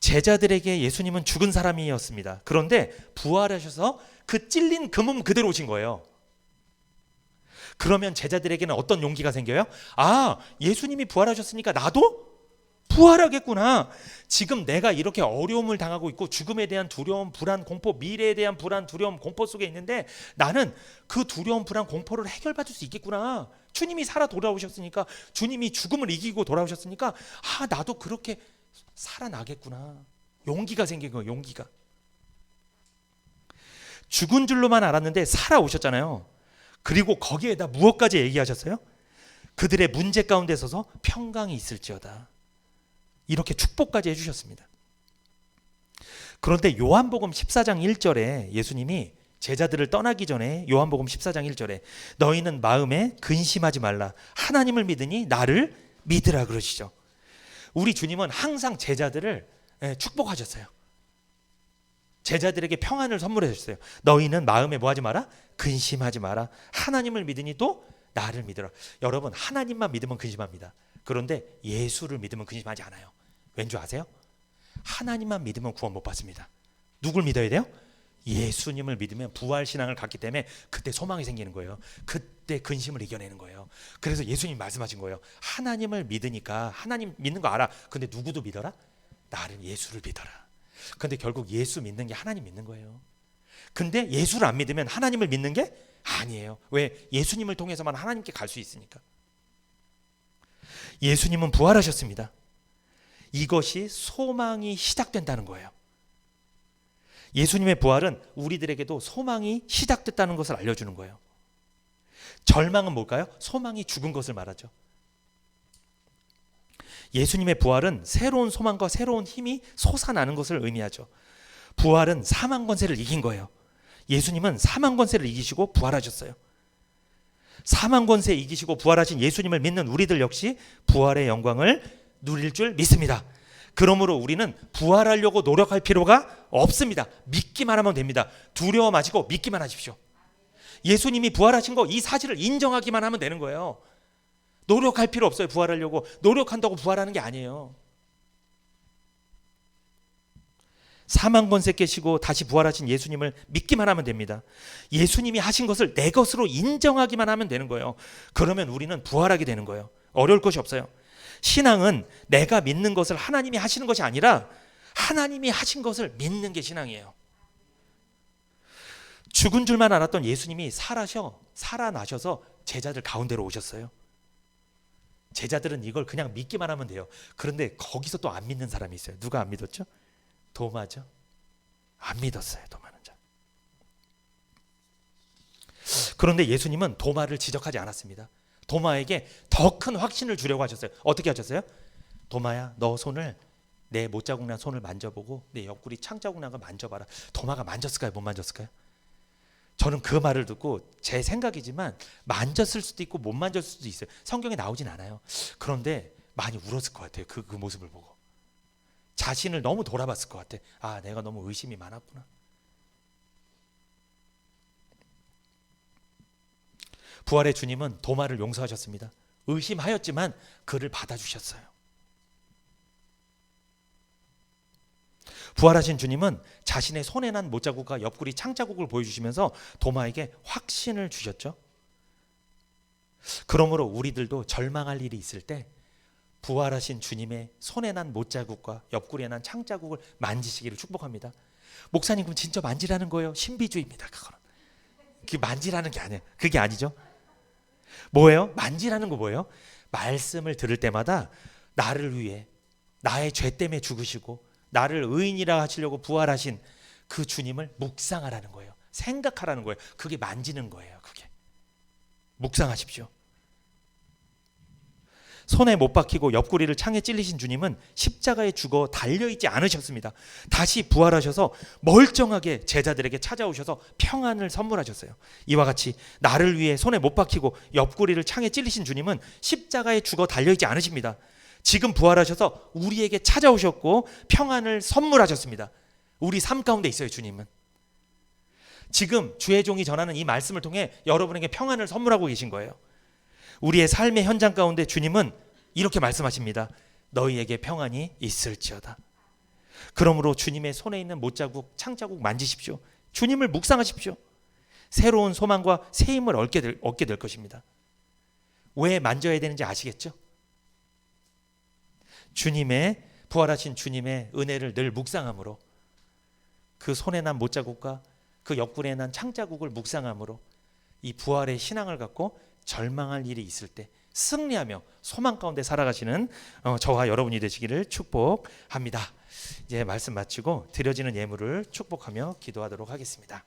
제자들에게 예수님은 죽은 사람이었습니다. 그런데 부활하셔서 그 찔린 그 몸 그대로 오신 거예요. 그러면 제자들에게는 어떤 용기가 생겨요? 아, 예수님이 부활하셨으니까 나도 부활하겠구나. 지금 내가 이렇게 어려움을 당하고 있고 죽음에 대한 두려움, 불안, 공포, 미래에 대한 불안, 두려움, 공포 속에 있는데 나는 그 두려움, 불안, 공포를 해결받을 수 있겠구나. 주님이 살아 돌아오셨으니까, 주님이 죽음을 이기고 돌아오셨으니까 아, 나도 그렇게 살아나겠구나. 용기가 생긴 거예요. 용기가. 죽은 줄로만 알았는데 살아오셨잖아요. 그리고 거기에다 무엇까지 얘기하셨어요? 그들의 문제 가운데 서서 평강이 있을지어다. 이렇게 축복까지 해주셨습니다. 그런데 요한복음 14장 1절에 예수님이 제자들을 떠나기 전에 요한복음 14장 1절에 너희는 마음에 근심하지 말라. 하나님을 믿으니 나를 믿으라 그러시죠. 우리 주님은 항상 제자들을 축복하셨어요. 제자들에게 평안을 선물해 주셨어요. 너희는 마음에 뭐하지 마라? 근심하지 마라. 하나님을 믿으니 또 나를 믿으라. 여러분, 하나님만 믿으면 근심합니다. 그런데 예수를 믿으면 근심하지 않아요. 왠지 아세요? 하나님만 믿으면 구원 못 받습니다. 누굴 믿어야 돼요? 예수님을 믿으면 부활신앙을 갖기 때문에 그때 소망이 생기는 거예요. 그때 근심을 이겨내는 거예요. 그래서 예수님 말씀하신 거예요. 하나님을 믿으니까 하나님 믿는 거 알아. 근데 누구도 믿어라? 나를, 예수를 믿어라. 근데 결국 예수 믿는 게 하나님 믿는 거예요. 근데 예수를 안 믿으면 하나님을 믿는 게 아니에요. 왜? 예수님을 통해서만 하나님께 갈 수 있으니까. 예수님은 부활하셨습니다. 이것이 소망이 시작된다는 거예요. 예수님의 부활은 우리들에게도 소망이 시작됐다는 것을 알려주는 거예요. 절망은 뭘까요? 소망이 죽은 것을 말하죠. 예수님의 부활은 새로운 소망과 새로운 힘이 솟아나는 것을 의미하죠. 부활은 사망 권세를 이긴 거예요. 예수님은 사망 권세를 이기시고 부활하셨어요. 사망 권세 이기시고 부활하신 예수님을 믿는 우리들 역시 부활의 영광을 누릴 줄 믿습니다. 그러므로 우리는 부활하려고 노력할 필요가 없습니다. 믿기만 하면 됩니다. 두려워 마시고 믿기만 하십시오. 예수님이 부활하신 거, 이 사실을 인정하기만 하면 되는 거예요. 노력할 필요 없어요. 부활하려고. 노력한다고 부활하는 게 아니에요. 사망 권세 깨시고 다시 부활하신 예수님을 믿기만 하면 됩니다. 예수님이 하신 것을 내 것으로 인정하기만 하면 되는 거예요. 그러면 우리는 부활하게 되는 거예요. 어려울 것이 없어요. 신앙은 내가 믿는 것을 하나님이 하시는 것이 아니라 하나님이 하신 것을 믿는 게 신앙이에요. 죽은 줄만 알았던 예수님이 살아나셔서 제자들 가운데로 오셨어요. 제자들은 이걸 그냥 믿기만 하면 돼요. 그런데 거기서 또 안 믿는 사람이 있어요. 누가 안 믿었죠? 도마죠. 안 믿었어요. 도마는 자. 그런데 예수님은 도마를 지적하지 않았습니다. 도마에게 더 큰 확신을 주려고 하셨어요. 어떻게 하셨어요? 도마야, 너 손을, 내 못자국 난 손을 만져보고 내 옆구리 창자국 난 거 만져봐라. 도마가 만졌을까요? 못 만졌을까요? 저는 그 말을 듣고 제 생각이지만 만졌을 수도 있고 못 만졌을 수도 있어요. 성경에 나오진 않아요. 그런데 많이 울었을 것 같아요. 그 모습을 보고. 자신을 너무 돌아봤을 것 같아. 아, 내가 너무 의심이 많았구나. 부활의 주님은 도마를 용서하셨습니다. 의심하였지만 그를 받아주셨어요. 부활하신 주님은 자신의 손에 난 못자국과 옆구리 창자국을 보여주시면서 도마에게 확신을 주셨죠. 그러므로 우리들도 절망할 일이 있을 때 부활하신 주님의 손에 난 못자국과 옆구리에 난 창자국을 만지시기를 축복합니다. 목사님, 그럼 진짜 만지라는 거예요? 신비주의입니다. 그거는. 그게 만지라는 게 아니에요. 그게 아니죠. 뭐예요? 만지라는 거 뭐예요? 말씀을 들을 때마다 나를 위해, 나의 죄 때문에 죽으시고 나를 의인이라 하시려고 부활하신 그 주님을 묵상하라는 거예요. 생각하라는 거예요. 그게 만지는 거예요. 그게. 묵상하십시오. 손에 못 박히고 옆구리를 창에 찔리신 주님은 십자가에 죽어 달려있지 않으셨습니다. 다시 부활하셔서 멀쩡하게 제자들에게 찾아오셔서 평안을 선물하셨어요. 이와 같이 나를 위해 손에 못 박히고 옆구리를 창에 찔리신 주님은 십자가에 죽어 달려있지 않으십니다. 지금 부활하셔서 우리에게 찾아오셨고 평안을 선물하셨습니다. 우리 삶 가운데 있어요. 주님은 지금 주의 종이 전하는 이 말씀을 통해 여러분에게 평안을 선물하고 계신 거예요. 우리의 삶의 현장 가운데 주님은 이렇게 말씀하십니다. 너희에게 평안이 있을지어다. 그러므로 주님의 손에 있는 못자국, 창자국 만지십시오. 주님을 묵상하십시오. 새로운 소망과 새 힘을 얻게 될 것입니다. 왜 만져야 되는지 아시겠죠? 주님의 부활하신 주님의 은혜를 늘 묵상함으로, 그 손에 난 못자국과 그 옆구리에 난 창자국을 묵상함으로 이 부활의 신앙을 갖고 절망할 일이 있을 때 승리하며 소망 가운데 살아가시는 저와 여러분이 되시기를 축복합니다. 이제 말씀 마치고 드려지는 예물을 축복하며 기도하도록 하겠습니다.